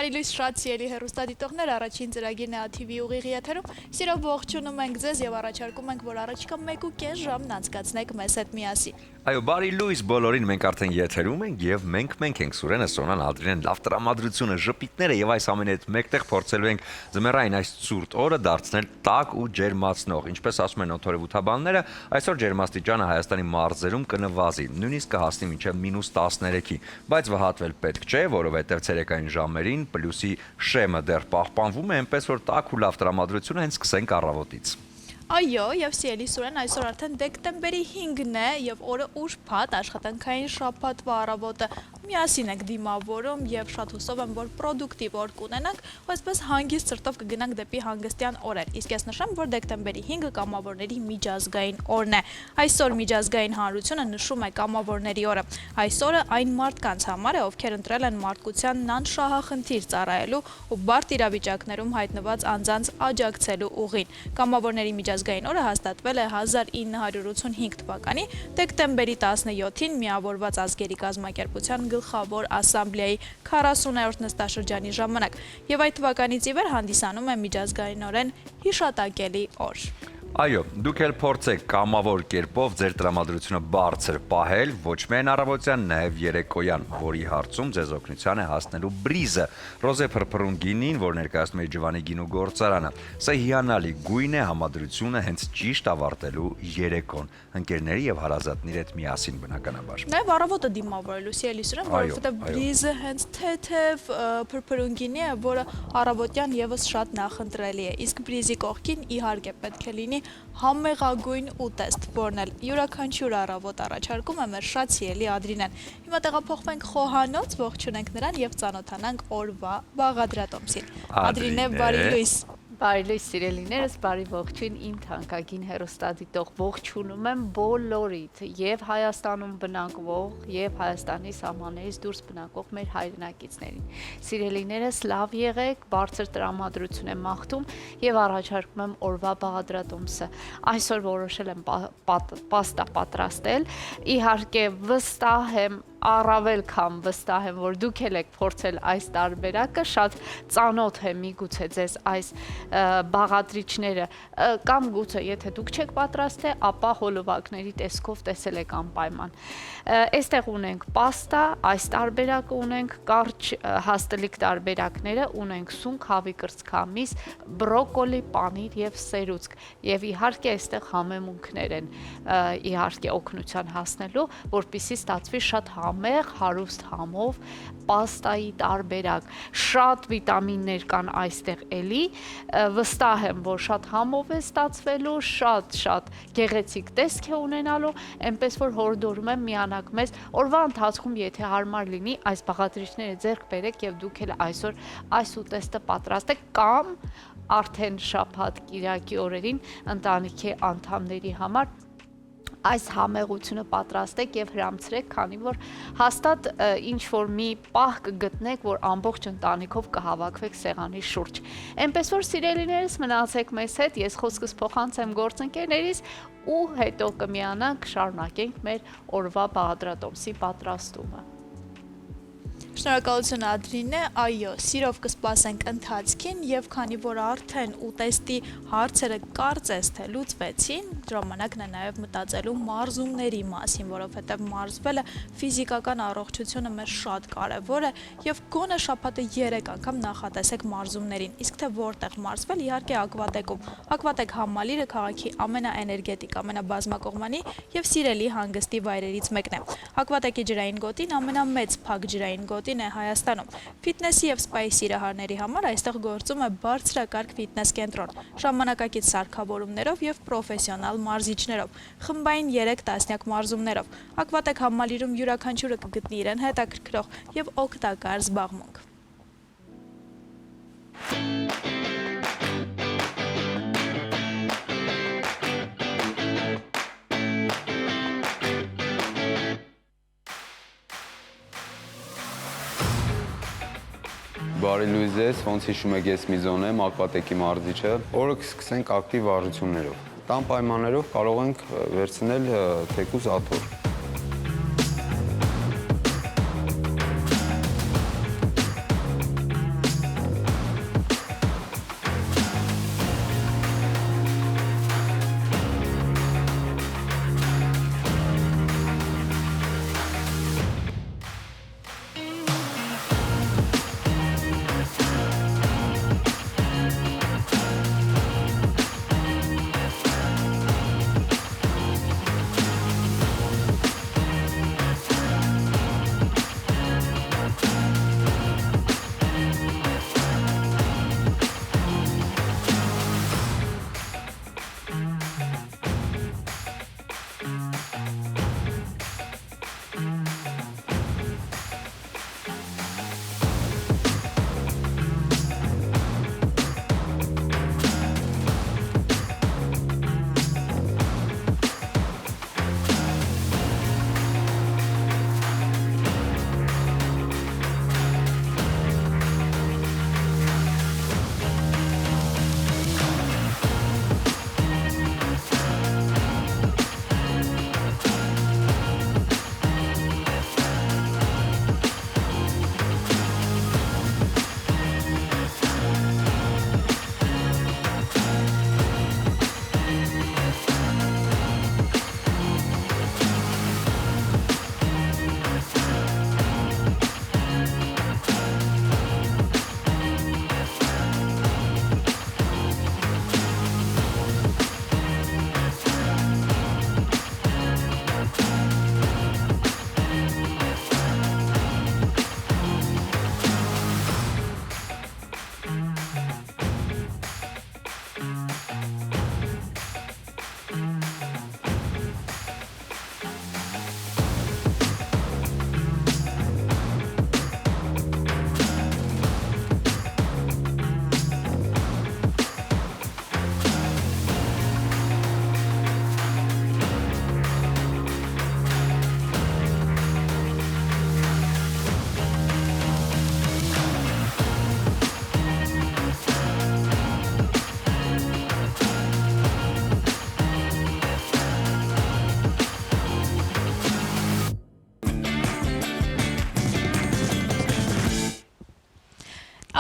Բարի լույս շատ սիրելի հեռուստադիտողներ, առաջին ծրագիրն է ATV ուղիղ եթերում։ Սիրով ողջունում ենք ձեզ եւ առաջարկում ենք, որ առաջիկա 1.5 ժամն անցկացնեք մեզ հետ միասին։ Այո, բարի լույս բոլորին, մենք արդեն եթերում ենք եւ մենք ենք Սուրենը, Սոնան, Ադրինեն, լավ տրամադրությունը, ժպիտները եւ այս ամենի հետ մեկտեղ փորձելու ենք ձմեռային այս ցուրտ օրը դարձնել տաք ու ջերմացնող։ Ինչպես ասում են օդորևութաբանները, այսօր ջերմաստիճանը Հայաստանի մարզերում կնվազի, նույնիսկ կհասնի մինչև -13-ի, բայց վհատվել պետք չէ, որովհետեւ ցերեկային ժամերին պլյուսի շեմը դեռ պահպանվում է, այնպես որ տաք ու լավ տրամադրությունը հենց սկսենք առավոտից։ Այո, եւ սիրելի Սուրեն, այսօր արդեն դեկտեմբերի 5-ն է եւ օրը ուրբաթ աշխատանքային շաբաթվա առավոտը միասին եք դիմավորում եւ շատ հուսով եմ, որ պրոդուկտիվ օր կունենանք, այսպես հանգիստ սրտով կգնանք դեպի հանգստյան օրեր։ Իսկ ես նշեմ, որ դեկտեմբերի 5-ը կամավորների միջազգային օրն է։ Այսօր միջազգային հանրությունը նշում է կամավորների օրը։ Այսօրը այն մարդկանց համար է, ովքեր ընտրել են մարդկությանն անշահախնդիր ծառայելու ու բարդ իրավիճակներում հայտնված անձանց աջակցելու ուղին։ Կամավորների միջազգային օրը հաստատվել է 1985 թվականի դեկտեմբերի 17-ին Միավորված ազգերի կազմակերպության գլխավոր ասամբլեայի 40-րդ նստաշրջանի ժամանակ եւ այդ թվականից ի վեր հանդիսանում է միջազգայինորեն հիշատակելի օր։ Այո, դուք էլ փորձեք կամավոր կերպով ձեր տրամադրությունը բարձր պահել, ոչ միայն առավոտյան, նաև երեկոյան, որի հարցում ձեզ օգնության է հասնելու բրիզը, ռոզե փրփրուն գինին, որ ներկայացնում է Ջվանի գինու գործարանը։ Սա հիանալի գույն է համադրությունը հենց ճիշտ ավարտելու երեկոն, ընկերների եւ հարազատների հետ միասին բնականաբար։ Նաև առավոտը դիմավորելու սիրելի Սուրեն, որովհետեւ բրիզը հենց թեթև փրփրուն գինի է, որը առավոտյան եւս շատ նախընտրելի է։ Իսկ բրիզի կողքին իհարկե պետք է լինի համեղագույն ուտեստ, որն էլ յուրաքանչյուր առավոտ առաջարկում է մեր շատ սիրելի Ադրինեն։ Հիմա տեղափոխվենք խոհանոց, ողջունենք նրան եւ ծանոթանանք օրվա բաղադրատոմսին։ Ադրինե, բարի լույս։ Բարի լույս սիրելիներս, բարի ողջույն իմ թանկագին հեռուստադիտող, ողջունում եմ բոլորիդ եւ Հայաստանում բնակվող եւ Հայաստանի սահմաններից դուրս բնակվող մեր հայրենակիցներին։ Սիրելիներս, լավ եղեք, բարձր տրամադրություն եմ մաղթում եւ առաջարկում եմ օրվա բաղադրատոմսը։ Այսօր որոշել եմ պաստա պատրաստել, իհարկե վստահ եմ, առավել քան վստահ եմ, որ դուք եք փորձել այս տարբերակը, շատ ծանոթ է միգուցե ձեզ այս բաղադրիչները, կամ գուցե եթե դուք չեք պատրաստել, ապա հոլովակների տեսքով տեսել եք անպայման։ Այստեղ ունենք պաստա, այս տարբերակը ունենք, կարճ հաստլիկ տարբերակները ունենք սունկ, հավի կրծքամիս, բրոկոլի, պանիր եւ սերուցք, եւ իհարկե այստեղ համեմունքներ են իհարկե օգնության հասնելու, որպեսզի ստացվի շատ համեղ, հարուստ համով պաստայի տարբերակ, շատ վիտամիններ կան այստեղ էլի, վստահ եմ, որ շատ համով է ստացվելու, շատ գեղեցիկ տեսք է ունենալու, այնպես որ հորդորում եմ միանաք մեզ, օրվա ընթացքում եթե հարմար լինի, այս բաղադրիչները ձեռք բերեք եւ դուք էլ այսօր այս ուտեստը պատրաստեք կամ արդեն շաբաթ կիրակի օրերին ընտանիքի անդամների համար այս համեղությունը պատրաստեք եւ հրամցրեք, քանի որ հաստատ ինչ որ մի պահ կգտնեք, որ ամբողջ ընտանիքով կհավաքվեք սեղանի շուրջ։ Այնպես որ սիրելիներս, մնացեք մեզ հետ, ես խոսքս փոխանցեմ գործընկերներիս ու հետո կմիանանք, շարունակենք մեր օրվա բաղադրատոմսի պատրաստումը։ Շնորհակալություն Ադրինե, այո, սիրով կսպասենք ընթացքին եւ քանի որ արդեն ուտեստի հարցերը կարծես թե լուծվեցին, ժամանակն է նաեւ մտածելու մարզումների մասին, որովհետեւ մարզվելը ֆիզիկական առողջությունը մեզ շատ կարեւոր է եւ գոնե շաբաթը 3 անգամ նախատեսեք մարզումներին։ Իսկ թե որտեղ մարզվել, իհարկե Ակվատեկում։ Ակվատեք համալիրը քաղաքի ամենաէներգետիկ, ամենաբազմակողմանի եւ սիրելի հանգստի վայրերից մեկն է։ Ակվատեկի ջրային գոտին ամենամեծ փակ ջրային գոտին է Հայաստանում։ Ֆիթնեսի եւ սպայի սիրահարների համար այստեղ գործում է բարձրակարգ ֆիթնես կենտրոն, ժամանակակից սարքավորումներով եւ պրոֆեսիոնալ մարզիչներով, խմբային 3 տասնյակ մարզումներով։ Ակվատեք համալիրում յուրաքանչյուրը կգտնի իրեն հետաքրքրող եւ օգտակար զբաղմունք։ Բարի լույս ձեզ, ոնց հիշում եք ես Միզոն եմ, Ակվատեկի մարզիչը։ Օրը կսկսենք ակտիվ վարժություններով։ Տան պայմաններով կարող ենք վերցնել թեկուզ աթոռ։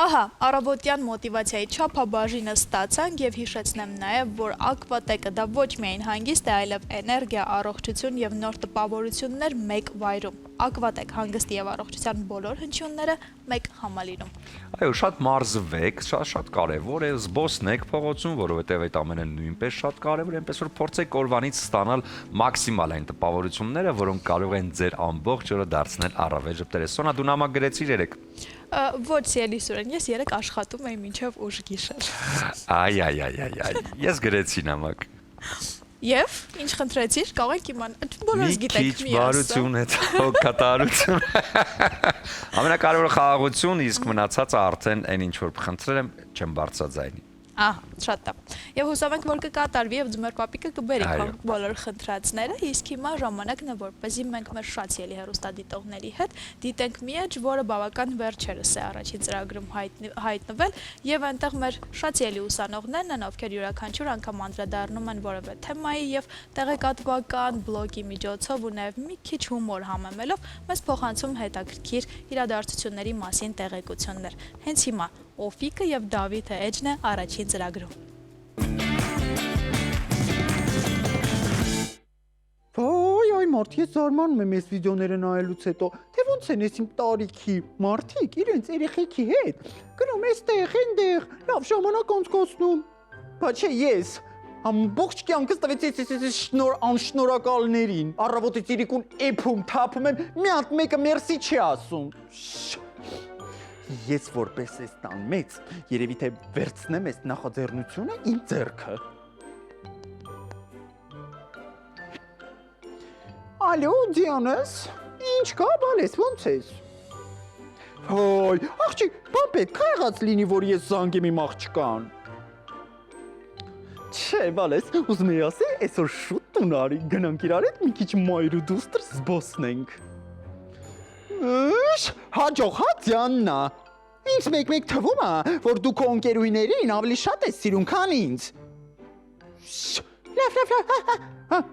Ահա, առավոտյան մոտիվացիայի չափաբաժինը ստացանք եւ հիշեցնեմ նաեւ, որ Ակվատեկը դա ոչ միայն հանգիստ է, այլև էներգիա, առողջություն եւ նոր տպավորություններ մեկ վայրում։ Ակվատեք հանգստի եւ առողջության բոլոր հնչյունները մեկ համալիրում։ Այո, շատ մարզվեք, շատ կարևոր է, զբոսնեք փողոցում, որովհետև այդ ամենը նույնպես շատ կարևոր է, այնպես որ փորձեք օրվանից ստանալ մաքսիմալ այն տպավորությունները, որոնք կարող են ձեր ամբողջ օրը դարձնել առավել ժպտեր։ Սոնա, դու նամակ գրեցիր երեք։ Ոչ, Սիրելի Սուրեն, ես երեք աշխատում էի մինչև ուշ գիշեր։ Այ, ես գրեցի նամակ։ Եվ ինչ խնդրեցիր, կարող եք իմանալ, բոլորս գիտենք մի քիչ բարություն հետո կատարություն։ Ամենակարևորը խաղաղություն, իսկ մնացածը արդեն այն ինչ որ խնդրել եմ, չեմ բարձրաձայնի։ Ահա, շատ լավ։ Եվ հուսով ենք, որ կկատարվի եւ ձմեռ պապիկը կբերի Այո։ բոլոր խնդրածները, իսկ հիմա ժամանակն է, որպեսզի մենք մեր շատ ելի հեռուստադիտողների հետ դիտենք մի էջ, որը բավական վերջերս է առաջին ծրագրում հայտնվել, եւ այնտեղ մեր շատ ելի ուսանողներն են, ովքեր յուրաքանչյուր անգամ անդրադառնում են որևէ թեմայի եւ տեղեկատվական բլոգի միջոցով ու նաեւ մի քիչ հումոր համեմելով մեզ փոխանցում հետաքրքիր իրադարձությունների մասին տեղեկություններ։ Հենց հիմա Օֆիկը եւ Դավիթը Էջն է առաջին ծրագրում։ Ոյ, մարդ, ես զարմանում եմ այս վիդեոները նայելուց հետո, թե ոնց են ես իմ տարիքի մարդիկ իրենց երեխեքի հետ գնում էստեղ, այնտեղ, լավ ժամանակ անցկացնում։ Բայց չէ ես ամբողջ կյանքս տվեցի այս անշնորհակալներին։ Առավոտից իրիկուն էփում, թափում եմ, մի հատ մեկը մերսի չի ասում։ Ես որպես այս տան մեծ, երևի թե վերցնեմ այս նախաձեռնությունը իմ ձեռքը։ Ալո, Դիանես, ինչ կա, բալես, ոնց ես։ Ոյ, աղջիկ, բան պետք է եղած լինի, որ ես զանգեմ իմ աղջկան։ Չէ, բալես, ուզում եի ասի, այսօր շուտ տուն արի, գնանք իրար հետ մի քիչ մայր ու դուստր զբոսնենք։ Հաջող, հա, Դիաննա։ Ինձ մեկ-մեկ թվում է, որ դու քո ընկերուհիներին ավելի շատ ես սիրում, քան ինձ։ Լավ,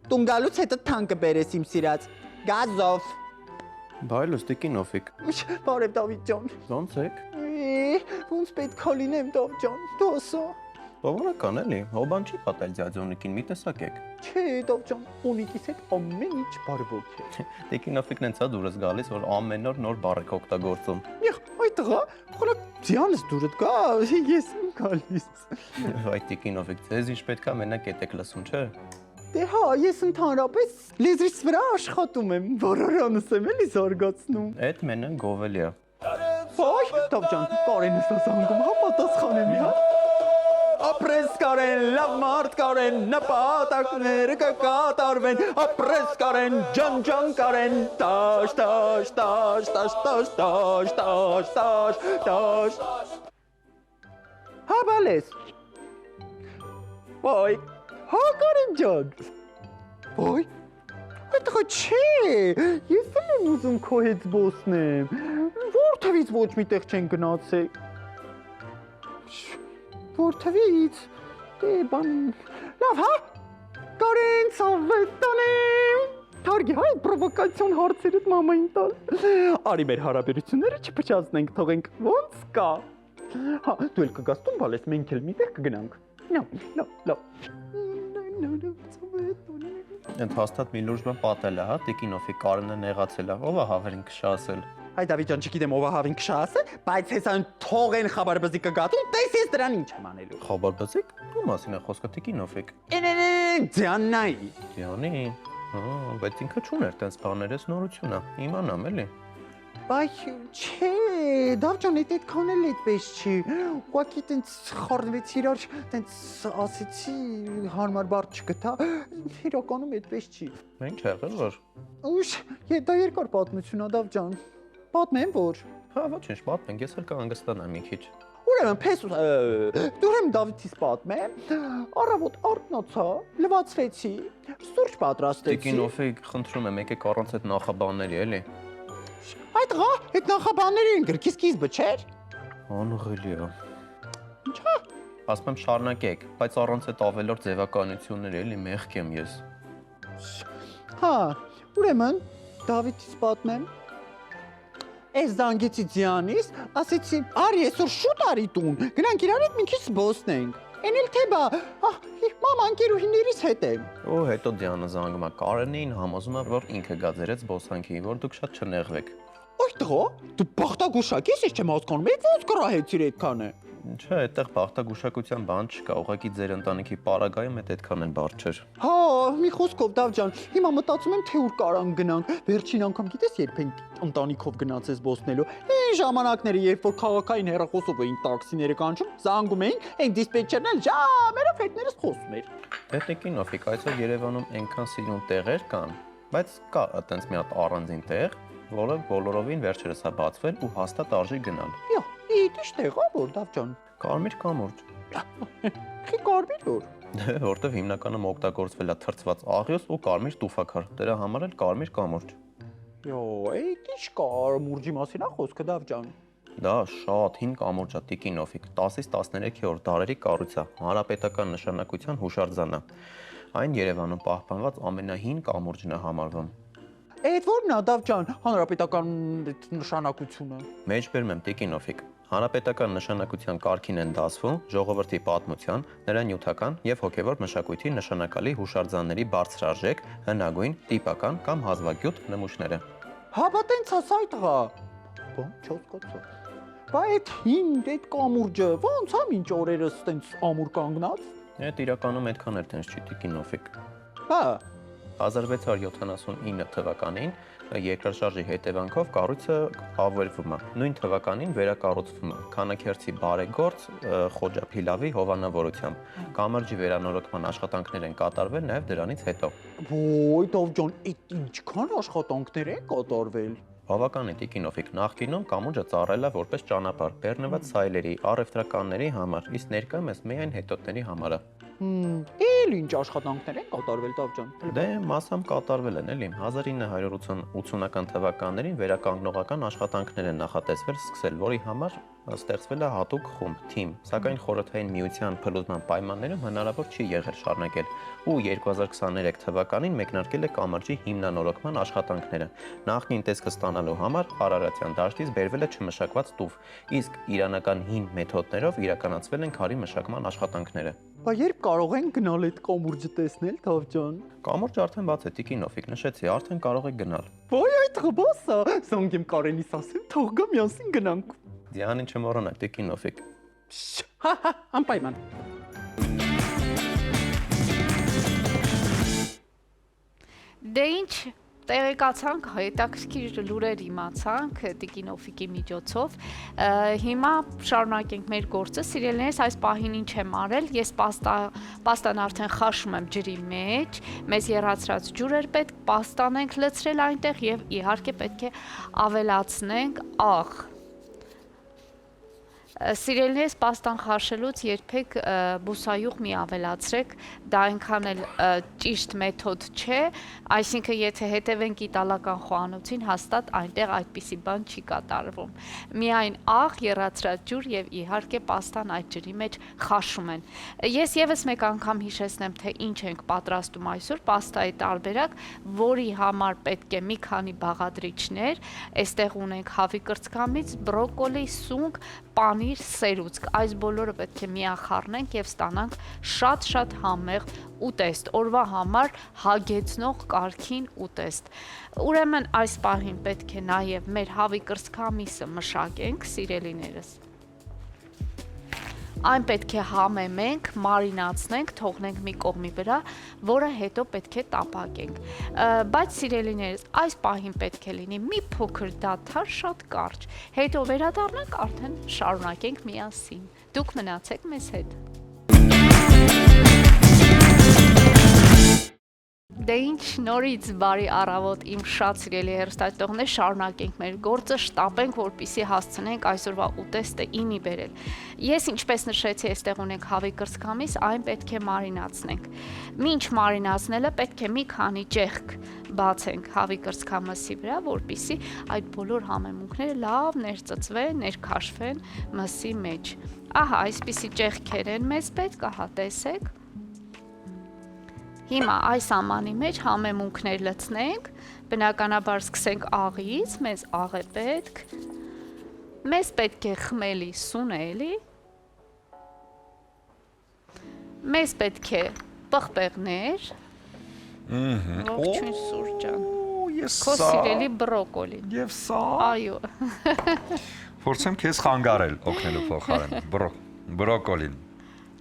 տուն գալուց հետո թան կբերես իմ սիրած, գազով։ Բայլոս տիկին Օֆիկ։ Բարև Դավիթ ջան։ Ոնց եք։ Ոնց պետք է լինեմ Դավ ջան, դոսո։ Բավական էլի, հոբան չի պատել ձյաձոնիկին, մի տեսակ եք։ Չէ, Դավ ջան, ունիկիս հետ ամեն ինչ բարվոք է։ Տիկին Օֆիկն հենց դուրս գալիս, որ ամեն օր նոր բառ եք օգտագործում։ Այ տղա, խորա Դիանս դուրդ գա, ես եմ գալիս։ Այ տիկին Օֆիկ, ձեզ ինչ պետք է մենակ եք լսում, չէ։ Դե հա, ես ընդհանրապես լեզվիս վրա աշխատում եմ, որորանս եմ էլի զարգացնում։ Այդ մենը գովելի է։ Ոյ, Դավ ջան, Կարենս է զանգում, հա պատասխանեմ մի հատ։ Ապրես Կարեն, լավ մարդ Կարեն, նպատակները կկատարվեն, ապրես Կարեն, ջան Կարեն, տաշ, տաշ, տաշ, տաշ, տաշ, տաշ, տաշ, տաշ, տաշ։ Հա բալես։ Ոյ, հա Կարեն ջան։ Ոյ, այդտեղ չէ, ես եմ ուզում քո հետ զբոսնեմ, որթևից ոչ մի տեղ չեն գնացել։ Որթևից, դե բան, լավ հա, Կարեն ծավետանեմ, թարգի հա, պրովոկացիոն հարցերդ մամային տալ, արի մեր հարաբերությունները չպչացնենք, թողենք ոնց կա, հա, դու էլ կգաս տուն բալես, մենք էլ մի տեղ կգնանք, լավ, Ընդ հաստատ մի լուրջ բան պատել է, հա, տիկին Օֆիկ Կարենը նեղացել է, ով է հավերին քշասել։ Այ Դավիթ ջան, չգիտեմ ով է հավին քշասը, բայց հեսան թողեն խաբարբզի կգատու, տես ես դրան ինչ եմ անելու։ Խաբարբզիկ, ո՞ւմ մասին է խոսքը տիկին Օֆիկ։ Դիաննայի։ Դիանի, հա, բայց ինքը չուներ տենց բաներ, էս նորություն է, իմանամ էլի։ Բայց չէ, Դավ ջան, այդքան էլ այդպես չի։ Ուղղակի տենց խառնվեցի իրար, տենց ասեցի հարմար բառ չգտա, իրականում այդպես չի։ Ինչ եղել որ։ Ուշ, դա երկար պատմություն է, Դավ ջան։ Պատմեմ որ։ Հա, ոչինչ, պատմենք, ես էլ կհանգստանամ մի քիչ։ Ուրեմն պես դուրեմ Դավիթից պատմեմ, առավոտ արթնացա, լվացվեցի, սուրճ պատրաստեցի։ Տիկին Օֆիկ, խնդրում եմ, եկեք առանց այդ նախաբանների, էլի։ Այդ ղա, այդ նախաբաններին գրքի սկիզբը չէր։ Անուղելի է։ Ինչա։ Ասում եմ շարունակեք, բայց առանց այդ ավելորդ ձևականությունների, էլի մեղք եմ ես։ Հա, ուրեմն Դավիթից պատմեմ։ Այս զանգեցի ձյանից, ասեցի, արի այսօր շուտ արի տուն, գնանք իրար հետ մի քիչ զբոսնենք։ Էն էլ թե բա, մաման ընկերուհիներիս հետ եմ։ Ու հետո Դիանը զանգում է Կարենին, համոզում է, որ ինքը գա ձերից զբոսանքի, որ դուք շատ չնեղվեք։ Այ տղա, դու բախտագուշակ ես, ես չեմ հասկանում, ոնց կռահեցիր այդքանը։ Չէ, այդտեղ բախտագուշակության բան չկա, ուղղակի ձեր ընտանիքի պարագայում այդքան էլ բարձ չէր։ Հա, մի խոսքով Դավջան, հիմա մտածում եմ թե ուր կարան գնանք։ Վերջին անգամ գիտես երբ ենք ընտանիքով գնացես Բոսնելու։ Այն ժամանակները, երբ որ քաղաքային հեռախոսով էին տաքսիները կանչում, զանգում էին, այն դիսպեչերն էլ ժամերով հետներս խոսում էր։ Դե կինոֆիկ, այսօր Երևանում այնքան սիրուն տեղեր կան, բայց կա այտենց մի հատ առանձին տեղ, որը բոլորովին վերջերս է բացվել ու հաստատ արժի գնալ։ Յա, ի՞նչ տեղ է որ Դավջան։ Կարմիր կամուրջ։ Խի կարմիր որ։ Որտեվ հիմնականում օգտագործվել է թրծված աղյուս ու կարմիր տուֆաքար։ Դրա համար էլ կարմիր կամուրջ։ Յո, այդ ի՞նչ կարմուրջի մասին է խոսքը Դավջան։ Դա շատ հին կամուրջ է տիկինոֆիկ, 10-ից 13-րդ դարերի կառույց է, հանրապետական նշանակության հուշարձան է։ Այն Երևանում պահպանված ամենահին կամուրջն է համարվում։ Այդ ո՞րն է Դավջան, հանրապետական նշանակությունը։ Մեջբերում եմ տիկինոֆիկ։ Հանրապետական նշանակության կարգին են դասվում ժողովրդի պատմության, նրա նյութական եւ հոգեվոր մշակույթի նշանակալի հուշարձանների բարձրարժեք, հնագույն, տիպական կամ հազվագյուտ նմուշները։ Հա, բա տենց ասա այդ տղա։ Բան չհասկացա։ Բա այդ հին այդ կամուրջը ո՞նց է մինչ օրերս տենց ամուր կանգնած։ Այդ իրականում այդքան էլ տենց չի տիկինոֆիկ։ Հա, 1679 թվականին երկրաշարժի հետևանքով կառույցը ավերվում է։ Նույն թվականին վերակառուցվում է Քանաքերցի բարեգործ Խոջափիլավի հովանավորությամբ։ Կամրջի վերանորոգման աշխատանքներ են կատարվել նաև դրանից հետո։ ոյ Դավջան, այդ ինչքան աշխատանքներ են կատարվել։ Բավական է տիկինոֆիկ նախկինում կամուրջը ծառայել է որպես ճանապարհ բեռնված սայլերի, առևտրականների համար, իսկ ներկայումս միայն հետոտների համար է։ Էլ ինչ աշխատանքներ են կատարվել Դավջան։ Դե մասամբ կատարվել են էլի 1980-ական թվականներին վերականգնողական աշխատանքներ են նախատեսվել սկսել, որի համար ստեղծվել է հատուկ խումբ, թիմ, սակայն խորհրդային միության փլուզման պայմաններում հնարավոր չի եղել շարունակել ու 2023 թվականին մեկնարկել է կամրջի հիմնանորոգման աշխատանքները։ Նախկին տեսքը ստանալու համար Արարատյան դաշտից բերվել է չմշակված տուֆ, իսկ իրանական հին մեթոդներով իրականացվել են քարի մշակման աշխատանքները։ Բա երբ կարող են գնալ այդ կամուրջը տեսնել Դավջան։ Կամուրջը արդեն բաց է տիկինոֆիկ, նշեցի, արդեն կարող եք գնալ։ Ոյ այդ խբասա, զանգեմ Կարենիս ասեմ, թող գա միասին գնանք։ Դիանին չմոռանաք տիկինոֆիկ։ Հա, անպայման։ Դե ինչ տեղեկացանք, հետաքրքիր լուրեր իմացանք տիկինոֆիկի միջոցով։ Հիմա շարունակենք մեր գործը։ Սիրելիներս, այս պահին ինչ եմ արել, ես պաստան արդեն խաշում եմ ջրի մեջ, մեզ եռացրած ջուր էր պետք, պաստան ենք լցրել այնտեղ եւ իհարկե պետք է ավելացնենք աղ։ Սիրելիներս, պաստան խաշելուց երբեք բուսայուղ մի ավելացրեք, դա այնքան էլ ճիշտ մեթոդ չէ, այսինքն եթե հետևենք իտալական խոհանոցին, հաստատ այնտեղ այդպիսի բան չի կատարվում։ Միայն աղ, եռացրած ջուր եւ իհարկե պաստան այդ ջրի մեջ խաշում են։ Ես եւս մեկ անգամ հիշեցնեմ, թե ինչ ենք պատրաստում այսօր, պաստայի տարբերակ, որի համար պետք է մի քանի բաղադրիչներ, այստեղ ունենք հավի կրծքամից, բրոկոլի, սունկ, պանիր, սերուցք, այս բոլորը պետք է միախառնենք եւ ստանանք շատ համեղ ուտեստ, օրվա համար հագեցնող կարգին ուտեստ։ Ուրեմն այս պահին պետք է նաեւ մեր հավի կրծքամիսը մշակենք, սիրելիներս։ Այն պետք է համեմենք, մարինացնենք, թողնենք մի կողմի վրա, որը հետո պետք է տապակենք։ Բայց սիրելիներս, այս պահին պետք է լինի մի փոքր դադար, շատ կարճ։ Հետո վերադառնանք, արդեն շարունակենք միասին։ Դուք մնացեք մեզ հետ։ Դե ինչ նորից բարի առավոտ իմ շատ սիրելի հեռուստադիտողներ, շարունակենք մեր գործը, շտապենք, որպեսզի հասցնենք այսօրվա ուտեստը ինի բերել։ Ես ինչպես նշեցի, այստեղ ունենք հավի կրծքամիս, այն պետք է մարինացնենք։ Մինչ մարինացնելը պետք է մի քանի ճեղք բացենք հավի կրծքամսի վրա, որպեսզի այդ բոլոր համեմունքները լավ ներծծվեն, ներքաշվեն մսի մեջ։ Ահա, այսպիսի ճեղքեր են մեզ պետք, ահա տեսեք։ Հիմա այս ամանի մեջ համեմունքներ լցնենք, բնականաբար սկսենք աղից, մեզ աղ է պետք, մեզ պետք է խմելի սուն է էլի, մեզ պետք է պղպեղներ, ողջույն Սուրճ ջան, Ես քո սիրելի բրոկոլի, Եվ սա այո, Փորձեմ քեզ խանգարել օգնելու փոխարեն բրոկոլին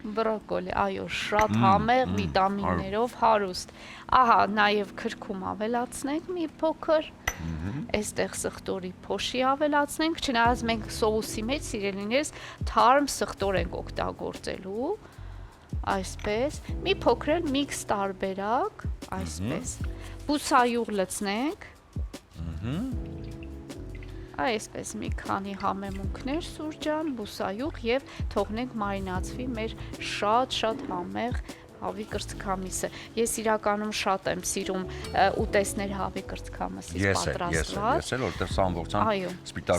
բրոկոլի, այո, շատ համեղ վիտամիններով հարուստ, ահա նաև քրքում ավելացնենք մի փոքր, այստեղ սխտորի փոշի ավելացնենք, չնայած մենք սոուսի մեջ սիրելիներս թարմ սխտոր ենք օգտագործելու, այսպես, մի փոքր էլ միքս տարբերակ, այսպես, բուսայուղ լցնենք, այսպես մի քանի համեմունքներ Սուրճան, բուսայուղ եւ թողնենք մարինացվի մեր շատ համեղ հավի կրծքամիսը։ Ես իրականում շատ եմ սիրում ուտեսներ հավի կրծքամիսից պատրաստված։ Ես էլ որտեղ սա ամբողջան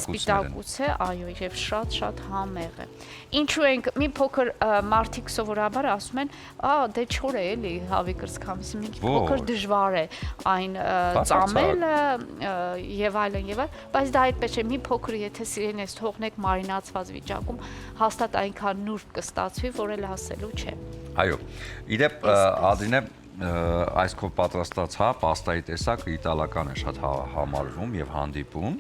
սպիտակուց է, այո, եւ շատ համեղ է։ Ինչու ենք մի փոքր մարդիկ սովորաբար ասում են, դե չոր է էլի հավի կրծքամիսը, մի փոքր դժվար է այն ծամելը եւ այլն, բայց դա այդպես չէ, մի փոքր եթե սիրեն ես թողնեք մարինացված վիճակում, հաստատ այնքան նուրբ կստացվի, որ էլ ասելու չէ։ Այո, իդեպ Ադրինե այս քո պատրաստած պաստայի տեսակը իտալական է շատ համարվում եւ հանդիպում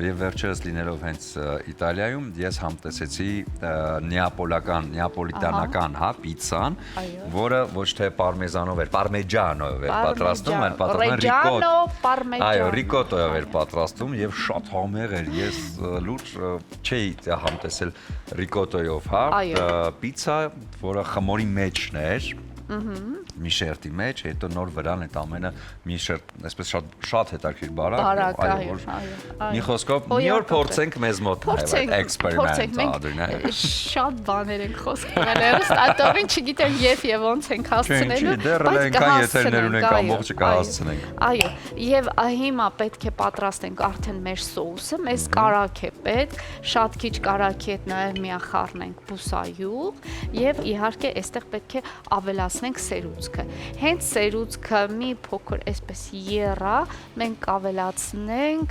եւ վերջերս լինելով հենց Իտալիայում ես համտեսեցի նեապոլիտանական պիցցան, որը ոչ թե պարմեզանով էր, պարմեջանով էր պատրաստում, այլ պատրաստում այո, ռիկոտոյով էր պատրաստում եւ շատ համեղ էր, ես լուրջ չէի համտեսել ռիկոտոյով, պիցցա, որը խմորի մեջն էր, մի շերտի մեջ, հետո նոր վրան այդ ամենը մի շերտ, այսպես շատ հետաքրքիր բարակ, այո, մի խոսքով մի օր փորձենք մեզ մոտ նաև էքսպերիմենտ Ադրինե։ Շատ բաներ ենք խոսում հերոստատորին, չգիտեմ եւ ոնց ենք հասցնելու, բայց կհասցնենք, ունենք ամբողջը կհասցնենք։ Այո, եւ հիմա պետք է պատրաստենք արդեն մեր սոուսը, մեզ կարակ է պետք, շատ քիչ կարակի հետ նաև միախառնենք բուսայուղ եւ իհարկե այստեղ պետք է ավելացնենք սերուցքը։ Հենց սերուցքը մի փոքր այսպես եռա, մենք ավելացնենք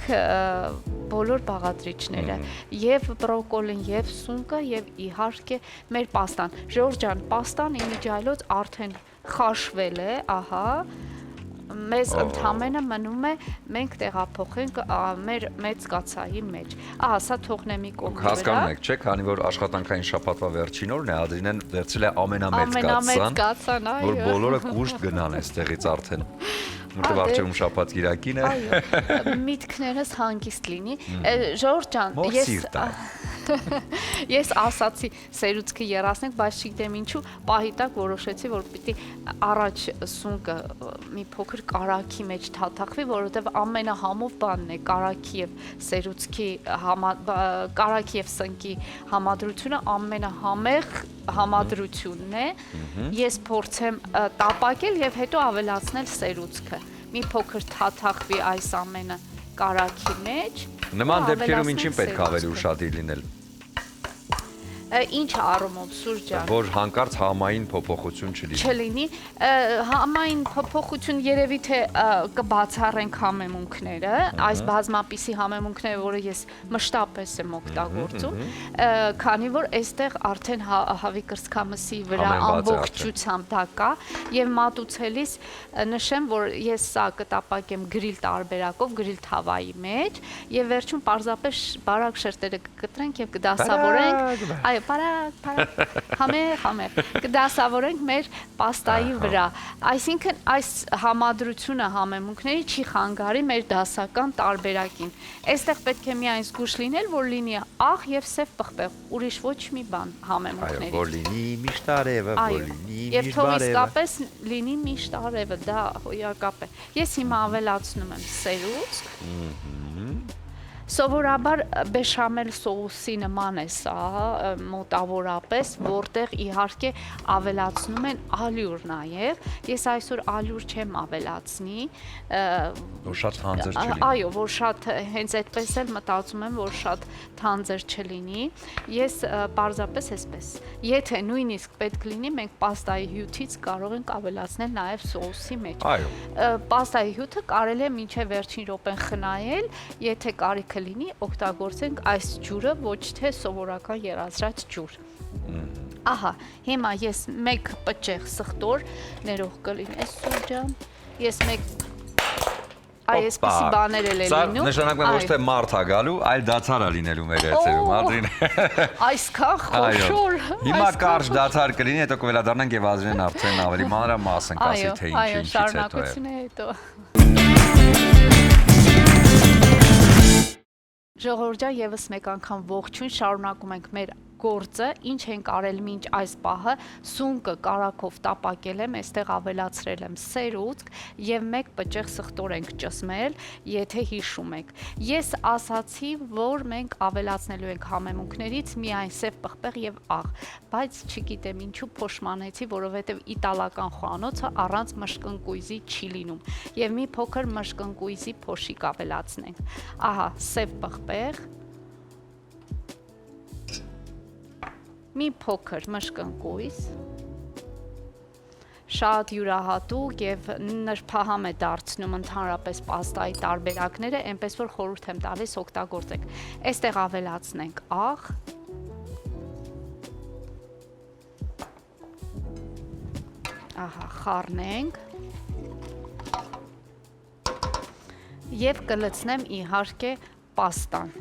բոլոր բաղադրիչները, եւ բրոկոլին, եւ սունկը, եւ իհարկե մեր պաստան։ Ժորժ ջան, պաստան իմիջիայլոց արդեն խաշվել է, ահա, մեզ ընդամենը մնում է մենք տեղափոխենք մեր մեծ կացայի մեջ։ Ահա, սա թողնեմ մի կողմ վրա։ Հասկանում եք, չէ՞, քանի որ աշխատանքային շաբաթվա վերջին օրն է, Ադրինեն վերցրել է ամենամեծ կացան, որ բոլորը կուշտ գնան այստեղից արդեն։ Որտեւ արդյոք շաբաթ կիրակին է։ Այո, միտքներս հանգիստ լինի։ Ժորժ ջան, ես ասացի սերուցքը երասնենք, բայց չգիտեմ ինչու պահի տակ որոշեցի, որ պիտի առաջ սունկը մի փոքր կարակի մեջ թաթախվի, որովհետև ամենահամով բանն է կարակի եւ սերուցքի կարակի եւ սնկի համադրությունը ամենահամեղ համադրությունն է։ Ես փորձեմ տապակել եւ հետո ավելացնել սերուցքը։ Մի փոքր թաթախվի այս ամենը կարակի մեջ։ Նման դեպքերում ինչին պետք է ավելի ուշադիր լինել։ Ինչ առումով Սուրճ ջան։ Որ հանկարծ համային փոփոխություն չլինի։ Չլինի, համային փոփոխություն երևի թե կբացառենք համեմունքները, այս բազմապիսի համեմունքները, որը ես մշտապես եմ օգտագործում, քանի որ այստեղ արդեն հավի կրծքամսի վրա ամբողջությամբ դա կա եւ մատուցելիս նշեմ, որ ես սա կտապակեմ գրիլ տարբերակով, գրիլ թավայի մեջ եւ վերջում պարզապես բարակ շերտերը կկտրենք եւ կդասավորենք, այո, համեր, կդասավորենք մեր պաստայի վրա, այսինքն այս համադրությունը համեմունքների չի խանգարի մեր դասական տարբերակին, այստեղ պետք է միայն զգուշ լինել, որ լինի աղ եւ սև պղպեղ, ուրիշ ոչ մի բան համեմունքների։ Այո, որ լինի միշտ արևը, որ լինի եւ միշտ թող բարևը։ իսկապես լինի միշտ արևը, դա հոյակապ է։ Ես հիմա ավելացնում եմ սերուցք։ Սովորաբար բեշամել սոուսի նման է սա, մոտավորապես, որտեղ իհարկե ավելացնում են ալյուր նաև։ Ես այսօր ալյուր չեմ ավելացնի։ Որ շատ թանձր չլինի։ Այո, որ շատ հենց այդպես էլ մտածում եմ, որ շատ թանձր չլինի։ Ես պարզապես այսպես։ Եթե նույնիսկ պետք լինի, մենք պաստայի հյութից կարող ենք ավելացնել նաև սոուսի մեջ։ Այո։ Պաստայի հյութը կարելի է մինչև վերջին րոպեն խնայել, եթե կարիքը լինի, օգտագործենք այս ջուրը, ոչ թե սովորական երազրած ջուր։ Ահա, հիմա ես մեկ պճեղ սխտոր ներող կլինես Սուրջան։ Ես մեկ այսպիսի բաներ էլ Սա լինում։ նշանակում է ոչ թե մարդ է գալու, այլ դադար է լինելու մեր եթերում, Ադրին։ Այսքան խոշոր։ Հիմա կարճ դադար կլինի, հետո կվերադառնանք եւ Ադրին արդեն ավելի մանրամասն կասի թե ինչից հետո է։ Շարունակությունը հետո։ Ժողովուրդ եւս մեկ անգամ ողջույն, շարունակում ենք մեր գործը, ինչ ենք արել մինչ այս պահը, սունկը կարակով տապակել եմ, այստեղ ավելացրել եմ սերուցք եւ մեկ պճեղ սխտոր ենք ճսմել, եթե հիշում եք։ Ես ասացի, որ մենք ավելացնելու ենք համեմունքներից միայն սև պղպեղ եւ աղ, բայց չգիտեմ ինչու փոշմանեցի, որովհետեւ իտալական խոհանոցը առանց մշկընկույզի չի լինում եւ մի փոքր մշկընկույզի փոշիկ ավելացնենք։ Ահա, սև պղպեղ, մի փոքր մշկընկույզ, շատ յուրահատուկ եւ նրբահամ է դարձնում ընդհանրապես պաստայի տարբերակները, այնպես որ խորհուրդ եմ տալիս օգտագործեք։ Այստեղ ավելացնենք աղ, ահա, խառնենք եւ կլցնեմ իհարկե պաստան։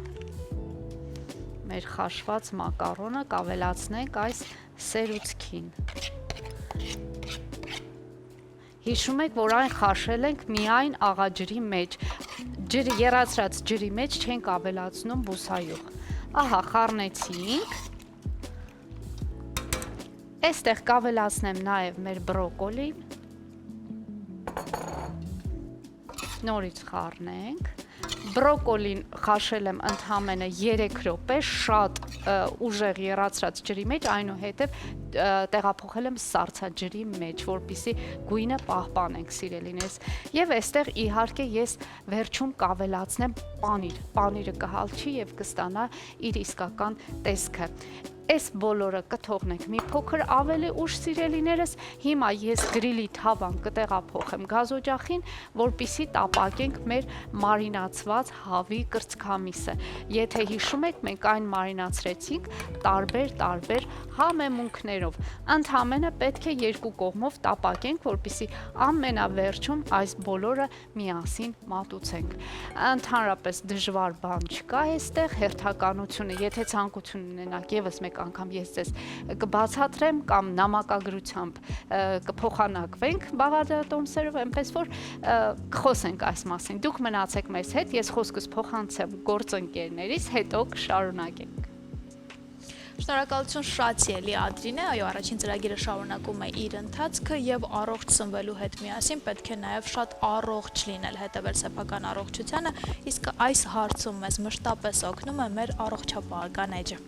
Մեր խաշված մակարոնը կավելացնենք այս սերուցքին։ Հիշում եք, որ այն խաշել ենք միայն աղաջրի մեջ, երացրած ջրի մեջ չենք ավելացնում բուսայուղ։ Ահա, խառնեցինք։ Այստեղ կավելացնեմ նաև մեր բրոկոլին։ Նորից խառնենք։ Բրոկոլին խաշել եմ ընդամենը 3 րոպե, շատ ուժեղ եռացրած ջրի մեջ, այնուհետև տեղափոխել եմ սառցաջրի մեջ, որպեսզի գույնը պահպանենք, սիրելիներս։ Եվ այստեղ իհարկե ես վերջում կավելացնեմ պանիր։ Պանիրը կհալչի եւ կստանա իր իսկական տեսքը։ Այս բոլորը կթողնենք մի փոքր ավելի ուշ, սիրելիներս։ Հիմա ես գրիլի թավան կտեղափոխեմ գազօջախին, որպեսզի տապակենք մեր մարինացված հավի կրծքամիսը։ Եթե հիշում եք, մենք այն մարինացրեցինք տարբեր համեմունքներով։ Ընդհանրապես պետք է երկու կողմով տապակենք, որպեսզի ամենավերջում այս բոլորը միասին մատուցենք։ Ընդհանրապես դժվար բան չկա այստեղ, հերթականությունը, եթե ցանկություն ունենաք, եւս մեկ անգամ ես ձեզ կբացատրեմ կամ նամակագրությամբ կփոխանակվենք բաղադրատոմսերով, այնպես որ կխոսենք այս մասին։ Դուք մնացեք մեզ հետ, ես խոսքս փոխանցեմ գործընկերներիս, հետո կշարունակենք։ Շնորհակալություն շատ ելի Ադրինե, այո, առաջին ծրագիրը շարունակում է իր ընթացքը եւ առողջ սնվելու հետ միասին պետք է նաեւ շատ առողջ լինել, հետեւել սեփական առողջությանը, իսկ այս հարցում մեզ մշտապես օգնում է մեր առողջապահական էջը։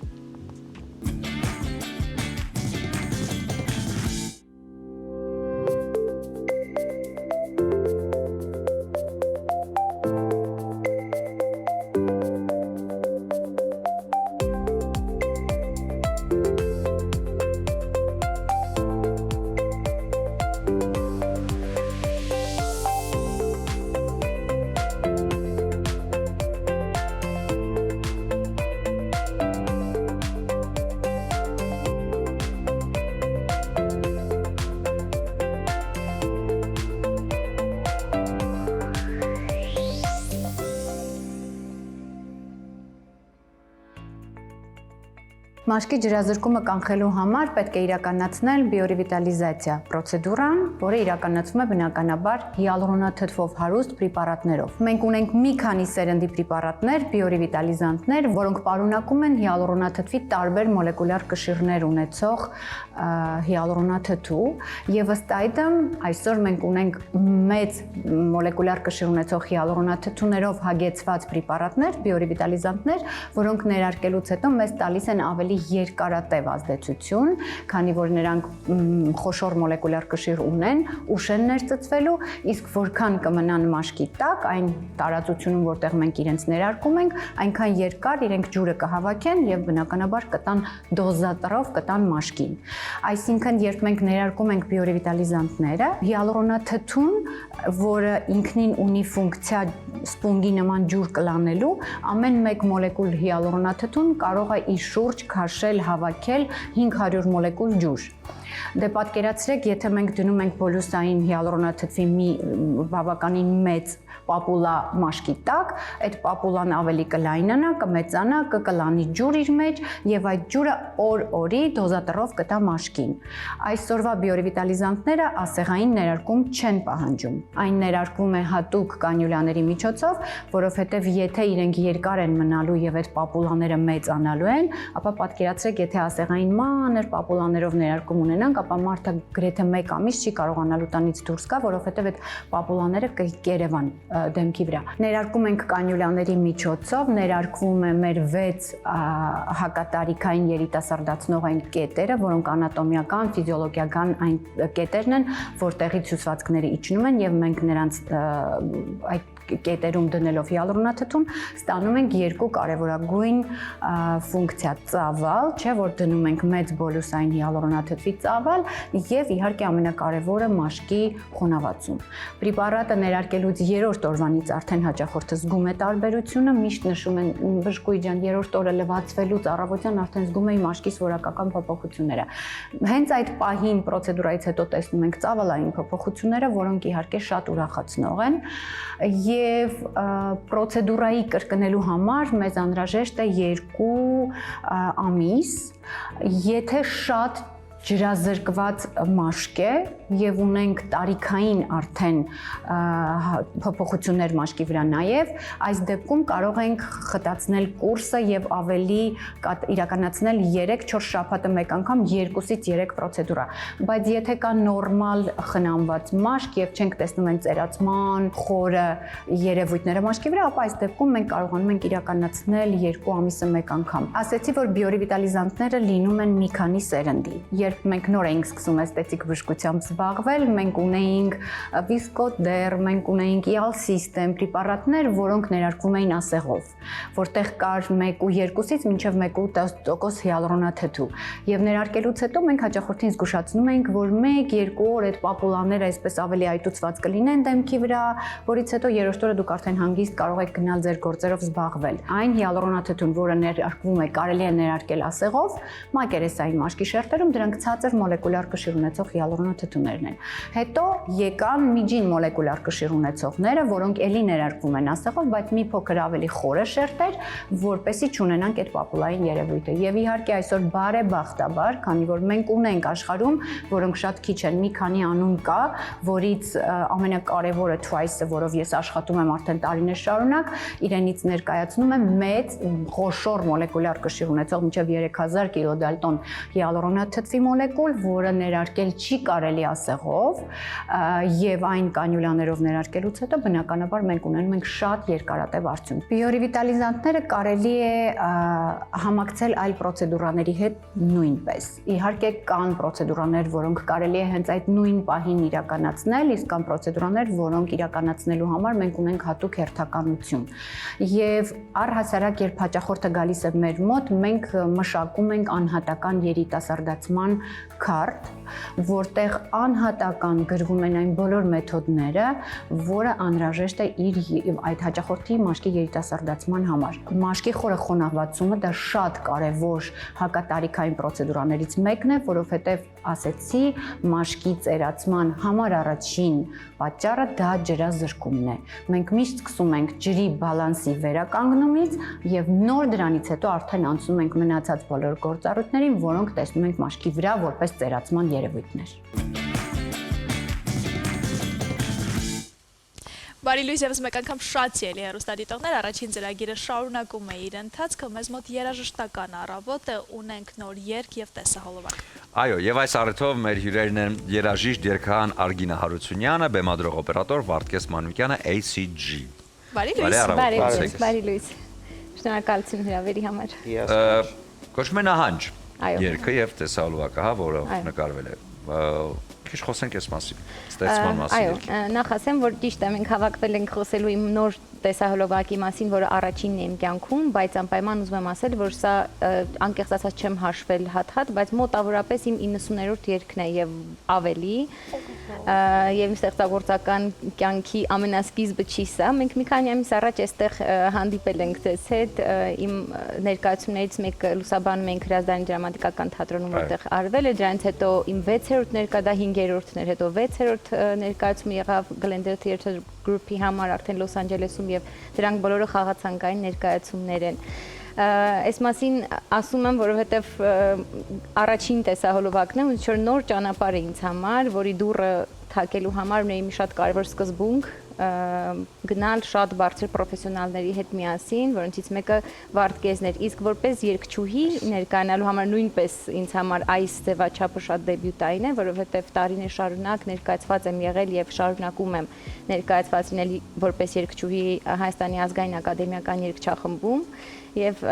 Մաշկի ջրազրկումը կանխելու համար պետք է իրականացնել բիորևիտալիզացիա պրոցեդուրան, որը իրականացվում է բնականաբար հիալուրոնաթթվով հարուստ պրեպարատներով։ Մենք ունենք մի քանի սերնդի պրեպարատներ, բիորևիտալիզանտներ, որոնք պարունակում են հիալուրոնաթթվի տարբեր մոլեկուլյար կշիռներ ունեցող հիալուրոնաթթու, եւ ըստ այդմ այսօր մենք ունենք մեծ մոլեկուլյար կշիռ ունեցող հիալուրոնաթթուներով հագեցված պրեպարատներ, բիորևիտալիզանտներ, որոնք ներարկելուց հետո մեզ տալիս են ավելի երկարատև ազդեցություն, քանի որ նրանք խոշոր մոլեկուլյար կշիռ ունեն, ուշ են ներծծվելու, իսկ որքան կմնան մաշկի տակ, այն տարածությունում, որտեղ մենք իրենց ներարկում ենք, այնքան երկար իրենք ջուրը կհավաքեն եւ բնականաբար կտան դոզատրով կտան մաշկին։ Այսինքն, երբ մենք ներարկում ենք բիորևիտալիզանտները, հիալուրոնաթթուն, որը ինքնին ունի ֆունկցիա սպունգի նման ջուր կլանելու, ամեն մեկ մոլեկուլ հիալուրոնաթթուն կարող է իր շուրջ քաշել, հավաքել 500 մոլեկուլ ջուր։ Դե պատկերացրեք, եթե մենք դնում ենք բոլուսային հիալուրոնաթթվի մի բավականին մեծ պապուլա մաշկի տակ, այդ պապուլան ավելի կլայնանա, կմեծանա, կլանի ջուր իր մեջ եւ այդ ջուրը օր-օրի դոզատրով կտա մաշկին։ Այսօրվա բիորևիտալիզանտները ասեղային ներարկում չեն պահանջում։ Այն ներարկվում է հատուկ կանյուլաների միջոցով, որովհետեւ եթե իրենք երկար են մնալու եւ այդ պապուլաները մեծանալու են, ապա պատկերացրեք, եթե ասեղային մանր պապուլաներով ներարկում ունենանք, ապա մարդը գրեթե 1 ամիս չի կարողանալու տանից դուրս գա, որովհետեւ այդ պապուլաները կերևան դեմքի վրա։ Ներարկում ենք կանյուլաների միջոցով, ներարկվում է մեր 6 հակատարիքային երիտասարդացնող այն կետերը, որոնք անատոմիական, ֆիզիոլոգիական այն կետերն են, որտեղից հյուսվածքները իջնում են եւ մենք նրանց այդ կետերում դնելով հիալուրոնաթթուն ստանում ենք երկու կարևորագույն ֆունկցիա՝ ծավալ, չէ, որ դնում ենք մեծ բոլուսային հիալուրոնաթթվի ծավալ եւ իհարկե ամենակարևորը մաշկի խոնավացում։ Պրեպարատը ներարկելուց 3-րդ օրվանից արդեն հաճախորդը զգում է տարբերությունը, միշտ նշում են բժշկուհի ջան, 3-րդ օրը լվացվելուց առավոտյան արդեն զգում էի մաշկիս որակական փոփոխությունները։ Հենց այդ պահին պրոցեդուրայից հետո տեսնում ենք ծավալային փոփոխությունները, որոնք իհարկե շատ ուրախացնող են եւ պրոցեդուրայի կրկնելու համար մեզ անհրաժեշտ է 2 ամիս, եթե շատ ջրազրկված մաշկ է եւ ունենք տարիքային արդեն փոփոխություններ մաշկի վրա նաեւ, այս դեպքում կարող ենք խտացնել կուրսը եւ ավելի իրականացնել 3-4 շաբաթը մեկ անգամ 2-ից 3 պրոցեդուրա, բայց եթե կա նորմալ խնամված մաշկ եւ չենք տեսնում այն ծերացման խորը երևույթները մաշկի վրա, ապա այս դեպքում մենք կարողանում ենք իրականացնել 2 ամիսը մեկ անգամ։ Ասեցի, որ բիորևիտալիզանտները լինում են մի քանի սերնդի։ Երբ մենք նոր էինք սկսում էսթետիկ բժշկությամբ զբաղվել, մենք ունեինք վիսկոդեր, մենք ունեինք իալ սիստեմ պրեպարատներ, որոնք ներարկվում էին ասեղով, որտեղ կար 1.2-ից մինչև 1.8% հիալուրոնաթթու։ Եվ ներարկելուց հետո մենք հաճախորդին զգուշացնում էինք, որ 1-2 օր այդ պապուլաները այսպես ավելի այտուցված կլինեն դեմքի վրա, որից հետո 3-րդ օրը դուք արդեն հանգիստ կարող եք գնալ ձեր գործերով զբաղվել։ Այն հիալուրոնաթթուն, որը ներարկվում է, կարելի է ներարկել ասեղով, մակերեսային մաշկի շերտերում դրանք ցածր մոլեկուլյար կշիռ ունեցող հիալուրոնաթթուներն են։ Հետո եկան միջին մոլեկուլյար կշիռ ունեցողները, որոնք ելի ներարկվում են ասեղով, բայց մի փոքր ավելի խորը շերտեր, որպեսզի չունենանք այդ պապուլային երևույթը։ Եվ իհարկե այսօր բարեբախտաբար, քանի որ մենք ունենք աշխարհում, որոնք շատ քիչ են, մի քանի անուն կա, որից ամենակարևորը Twice-ը, որով ես աշխատում եմ արդեն տարիներ շարունակ, իրենից ներկայացնում եմ մեծ խոշոր մոլեկուլյար կշիռ ունեցող մինչև 3000 կիլոդալտոն հիալուրոնաթթվի մոլեկուլ, որը ներարկել չի կարելի ասեղով եւ այն կանյուլաներով ներարկելուց հետո բնականաբար մենք ունենում ենք շատ երկարատև արդյունք։ Բիորևիտալիզանտները կարելի է համակցել այլ պրոցեդուրաների հետ նույնպես։ Իհարկե կան պրոցեդուրաներ, որոնք կարելի է հենց այդ նույն պահին իրականացնել, իսկ կան պրոցեդուրաներ, որոնք իրականացնելու համար մենք ունենք հատուկ հերթականություն։ Եվ առհասարակ, երբ հաճախորդը գալիս է մեր մոտ, մենք մշակում ենք անհատական երիտասարդացման քարտ, որտեղ անհատական գրվում են այն բոլոր մեթոդները, որը անհրաժեշտ է իր այդ հաճախորդի մաշկի երիտասարդացման համար։ Մաշկի խորը խոնավացումը դա շատ կարևոր հակատարիքային պրոցեդուրաներից մեկն է, որովհետև ասեցի, մաշկի ծերացման համար առաջին պատճառը դա ջրազրկումն է։ Մենք միշտ սկսում ենք ջրի բալանսի վերականգնումից եւ նոր դրանից հետո արդեն անցնում ենք մնացած բոլոր գործառույթներին, որոնք տեսնում ենք մաշկի վրա որպես ծերացման երևույթներ։ Բարի լույս եւս մեկ անգամ շատ սիրելի հեռուստադիտողներ, առաջին ծրագիրը շարունակում է իր ընթացքը, մեզ մոտ երաժշտական առավոտ է, ունենք նոր երգ եւ տեսահոլովակ։ Այո, եւ այս առիթով մեր հյուրերն են երաժիշտ երգահան Արգինա Հարությունյանը, բեմադրող օպերատոր Վարդգես Մանուկյանը, ACG։ Բարի լույս։ Բարի լույս։ Շնորհակալություն հրավերի համար։ Կոչվում է Նահանջ Այո։ երգը եւ տեսահոլովակը, հա, որը նկարվել է։ Քիչ խոսենք այս մասին, ստեղծման մասին։ Այո, նախ ասեմ, որ ճիշտ է, մենք հավաքվել ենք խոսելու իմ նոր տեսահոլովակի մասին, որը առաջինն է իմ կյանքում, բայց անպայման ուզում եմ ասել, որ սա անկեղծ ասած չեմ հաշվել հատ-հատ, բայց մոտավորապես իմ 90-րդ երգն է եւ ավելի, եւ իմ ստեղծագործական կյանքի ամենասկիզբը չի սա։ Մենք մի քանի ամիս առաջ այստեղ հանդիպել ենք ձեզ հետ, իմ ներկայացումներից մեկը Լուսաբանում ենք Հրազդանի դրամատիկական թատրոնում, որտեղ արվել է, դրանից հետո իմ 6-րդ ներկա, դա 5-րդն էր, հետո 6-րդ ներկայացումը եղավ Glendale Theatre Group-ի համար արդեն Լոս Անջելեսում եւ դրանք բոլորը խաղացանկային ներկայացումներ են։ Այս մասին ասում եմ, որովհետեւ առաջին տեսահոլովակն է, ոնց որ նոր ճանապարհ է ինձ համար, որի դուռը թակելու համար ունեի մի շատ կարևոր սկզբունք, գնալ շատ բարձր պրոֆեսիոնալների հետ միասին, որոնցից մեկը Վարդգեսն էր, իսկ որպես երգչուհի ներկայանալու համար նույնպես ինձ համար այս ձևաչափը շատ դեբյուտային է, որովհետև տարիներ շարունակ ներկայացված եմ եղել եւ շարունակում եմ ներկայացված լինել որպես երգչուհի Հայաստանի ազգային ակադեմիական երգչախմբում եւ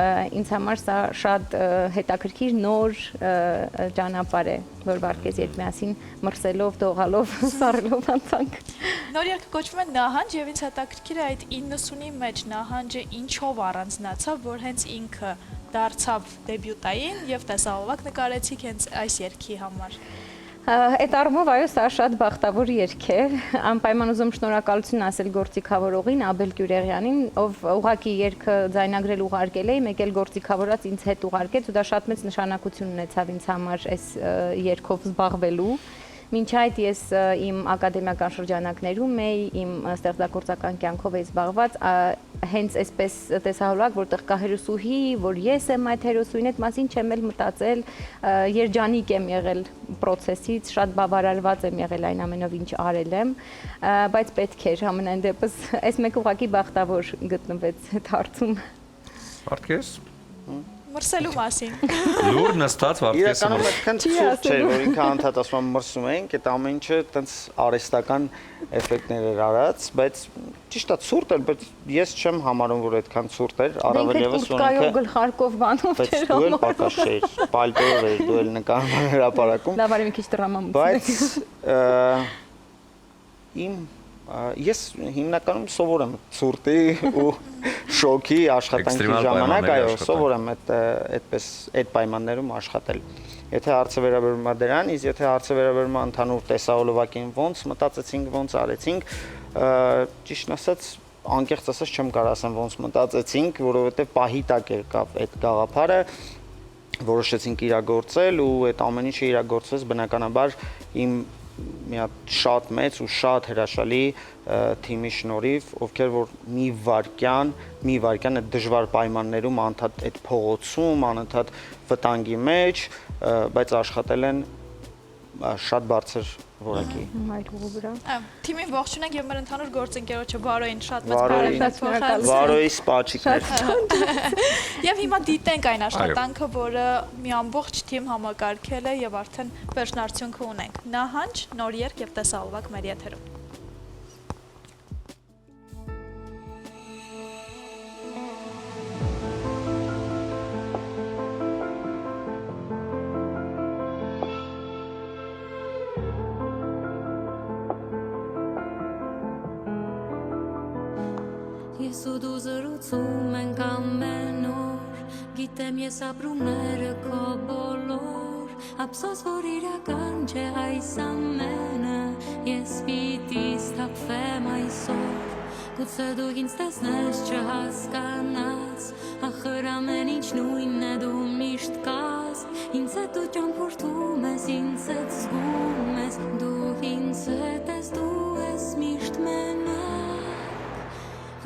ինձ համար սա շատ հետաքրքիր նոր ճանապարհ է, որ Վարդգես երբ միասին մրսելով, դողալով, սառելով անցանք։ Նոր երգը կոչվում է Նահանջ եւ ինձ հետաքրքիր է այդ 90-ի մեջ Նահանջը ինչով առանձնացավ, որ հենց ինքը դարձավ դեբյուտային եւ տեսահոլովակ նկարեցիք հենց այս երգի համար։ Այդ առումով այո, սա շատ բախտավոր երգ է։ Անպայման ուզում շնորհակալություն ասել գործիքավորողին Աբել Գյուրեղյանին, ով ուղղակի երգը ձայնագրել ուղարկել է, մեկ էլ գործիքավորած ինձ հետ ուղարկեց ու դա շատ մեծ նշանակություն ունեցավ ինձ համար այս երգով զբաղվելու։ Մինչ այդ ես իմ ակադեմիական շրջանակներում էի, իմ ստեղծագործական կյանքով էի զբաղված, հենց այսպես տեսահոլովակ, որտեղ կա հերոսուհի, որ ես եմ այդ հերոսուհին, այդ մասին չեմ էլ մտածել, երջանիկ եմ եղել process-ից, շատ բավարարված եմ եղել այն ամենով, ինչ արել եմ, բայց պետք էր ամենայն դեպս, այս մեկը ուղղակի բախտավոր գտնվեց այդ հարցում։ Վարդգես Մրսելու մասին։ Լուր նստած Վարդգեսը իրականում այդքան ցուրտ չէր, որ ինքը անդադ ասում մրսում էինք, այդ ամեն ինչը տենց արհեստական էֆեկտներ էր արած, բայց ճիշտ է ցուրտ էր, բայց ես չեմ համարում, որ այդքան ցուրտ էր, առավել եւս որ ինքը գլխարկով բանով չէր դու էլ պակաս չէր, պալտոյով էր, դու էլ նկարում հրապարակում։ Լավ, արի մի քիչ դրամամուտ։ Բայց ես հիմնականում սովոր եմ ցուրտի ու շոկի աշխատանքի ժամանակ, այո, սովոր եմ այդպես այդ պայմաններում աշխատել։ Եթե հարցը վերաբերում է դրան, իսկ եթե հարցը վերաբերում է ընդհանուր տեսահոլովակին ոնց մտածեցինք, ոնց արեցինք, ճիշտն ասած, անկեղծ ասած չեմ կարող ասեմ ոնց մտածեցինք, որովհետև պահի տակ եկավ այդ գաղափարը, որոշեցինք իրագործել ու այդ ամեն ինչը իրագործվեց բնականաբար իմ մի հատ շատ մեծ ու շատ հրաշալի թիմի շնորհիվ, ովքեր որ մի վարքյան այդ դժվար պայմաններում անդադ այդ փողոցում, անընդհատ վտանգի մեջ, բայց աշխատել են շատ բարձր որակի։ Թիմին ողջունենք եւ մեր ընդհանուր գործընկերոջը Վարոյին շատ մեծ բարեփոխանցում։ Վարոյի սպաչիկներ։ Եվ հիմա դիտենք այն աշխատանքը, որը մի ամբողջ թիմ համակարգել է եւ արդեն վերջնարդյունքը ունենք։ Նահանջ, նոր երգ եւ տեսահոլովակ մեր եթերում։ Ես ու դու զրուցում ենք ամեն օր, գիտեմ ես ապրումները քո բոլոր, ափսոս որ իրական չէ այս ամենը, ես պիտի սթափվեմ այսօր, Գուցե դու ինձ տեսնես չհասկանաս, ախր ամեն ինչ նույնն է, դու միշտ կաս, ինձ հետ դու ճամփորդում ես, ինձ հետ զգում ես, դու ինձ հետ ես, դու ես միշտ մենակ,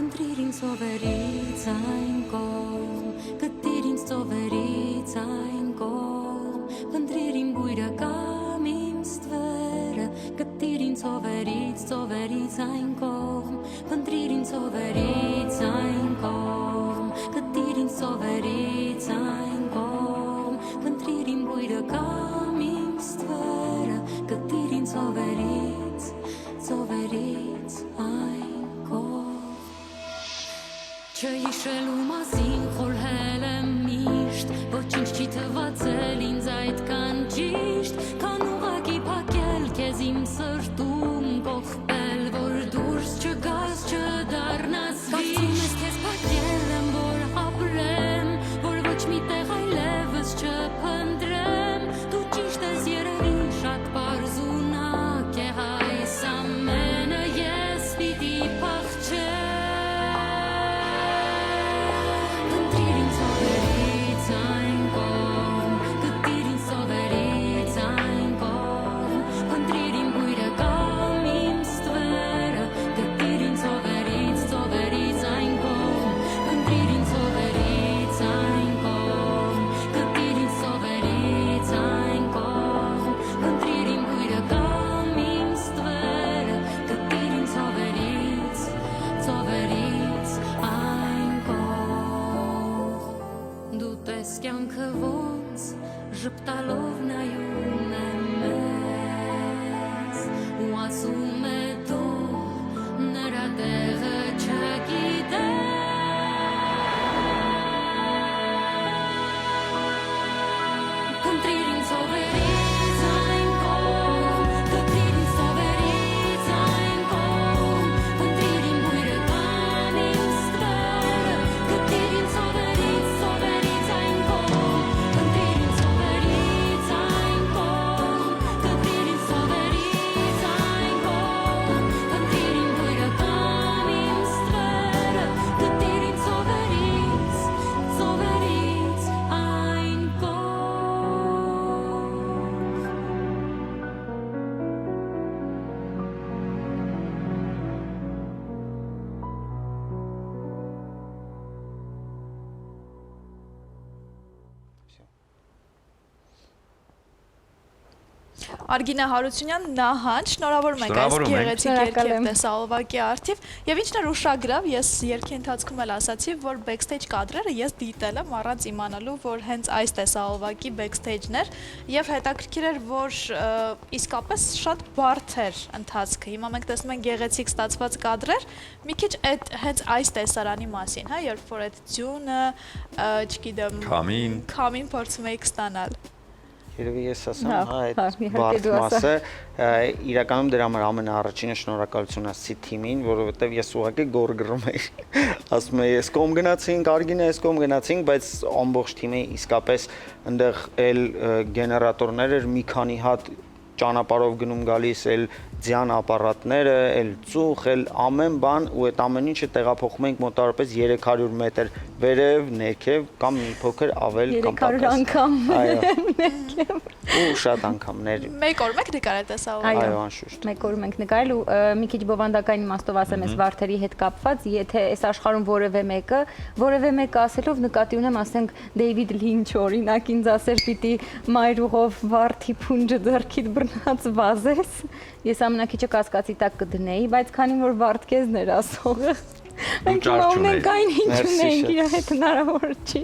խնդրիր ինձ ծովերից այն կողմ, գտիր ինձ ծովերից այն կողմ, խնդրիր իմ բույրը կամ իմ ստվերը, գտիր ինձ ծովերից այն կողմ, խնդրիր ինձ ծովերից այն կողմ, գտիր ինձ ծովերից այն կողմ, խնդրիր իմ բույրը կամ իմ ստվերը, գտիր ինձ ծովերից այն կողմ, չհիշելու մասին խորհել եմ միշտ, ոչինչ չի թվացել ինձ այդքան ճիշտ, քան ուղղակի փակել քեզ իմ սրտում կողպել, որ դուրս չգաս, չդառնաս վիշտ, ես քեզ փակել եմ, որ ապրեմ, որ ոչ մի տեղ այլևս չփնտրեմ, դու ճիշտ ես երևի շատ պարզունակ է այս ամենը, ես պիտի փախչեմ, խնդրիր ինձ ծովերից այն կողմ, գտիր ինձ ծովերից այն կողմ, խնդրիր իմ բույրը կամ իմ ստվերը, գտիր ինձ ծովերից այն կողմ, խնդրիր ինձ ծովերից այն կողմ, գտիր ինձ ծովերից այն կողմ, խնդրիր իմ բույրը կամ իմ ստվերը, գտիր ինձ ծովերից այն կողմ, դու տես կյանքը ոնց ժպտալով նայում է մեզ, ու ասում է դու նրա տեղը չգիտես, խնդրիր ինձ ծովերից այն կողմ, գտիր ինձ ծովերից այն կողմ, խնդրիր իմ բույրը կամ իմ ստվերը, գտիր ինձ ծովերից այն կողմ, խնդրիր ինձ ծովերից այն կողմ, գտիր ինձ ծովերից այն կողմ, խնդրիր իմ բույրը կամ իմ ստվերը, գտիր ինձ ծովերից այն կողմ. Արգինա Հարությունյան, Նահան, շնորհավորում ենք այս Շնորհավորում ենք։ գեղեցիկ Շնորհակալ երգի եմ։ տեսահոլովակի արդիվ, եւ ինչն էր ուշագրավ, ես երգի ընթացքում էլ ասացի, որ backstage կադրերը ես դիտել եմ առանց իմանալու, որ հենց այս տեսահոլովակի backstage-ն էր, եւ հետաքրքիր էր, որ իսկապես շատ բարդ էր ընթացքը։ Հիմա մենք տեսնում ենք գեղեցիկ ստացված կադրեր, մի քիչ այդ հենց այս տեսարանի մասին, հա, երբ որ այդ ձյունը, չգիտեմ, քամին փորձում եք ստանալ։ Երևի ես ասեմ, Հա, հա, այդ հա, իհարկե բարդ դու ասա։ մասը իրականում դրա համար ամենաառաջինը շնորհակալություն ասի թիմին, որովհետև ես ուղղակի գորգռում էի։ Ասում եմ, ես կողմ գնացինք, Արգինը ես կողմ գնացինք, բայց ամբողջ թիմը իսկապես այնտեղ էլ գեներատորներ էր մի քանի հատ ճանապարհով գնում գալիս, էլ ձյան ապարատները, էլ ծուխ, էլ ամեն բան, ու այդ ամեն ինչը տեղափոխում ենք մոտավորապես 300 մետր վերև, ներքև կամ մի փոքր ավել կամ 300 անգամ այո, ու շատ անգամներ։ Մեկ օր մեկ նկարել տեսահոլովակը։ Այո, անշուշտ։ Մեկ օրում ենք նկարել ու մի քիչ բովանդակային իմաստով ասեմ այս վարդերի հետ կապված, եթե այս աշխարհում որևէ մեկը ասելով նկատի ունեմ, ասենք Դեյվիդ Լինչ օրինակ ինձ ասեր պիտի մայրուղով վարդի փունջը ձեռքիդ բռնած վազես, ես ամենակիչը կասկածի տակ կդնեի, բայց քանի որ վարդքեզն էր ասողը, մենք ունենք այն ինչ ունենք, իր հետ հնարավոր չի։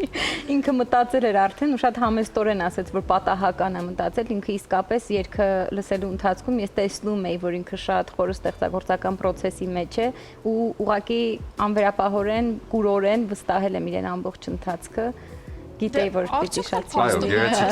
Ինքը մտածել էր արդեն ու շատ համեստորեն ասեց, որ պատահական է մտածել, ինքը իսկապես երգը լսելու ընթացքում ես տեսնում էի, որ ինքը շատ խորը ստեղծագործական process-ի մեջ է ու ուղղակի անվերապահորեն, կուրորեն վստահել եմ իրեն ամբողջ ընթացքը։ Գիտեի, որ պիտի շատ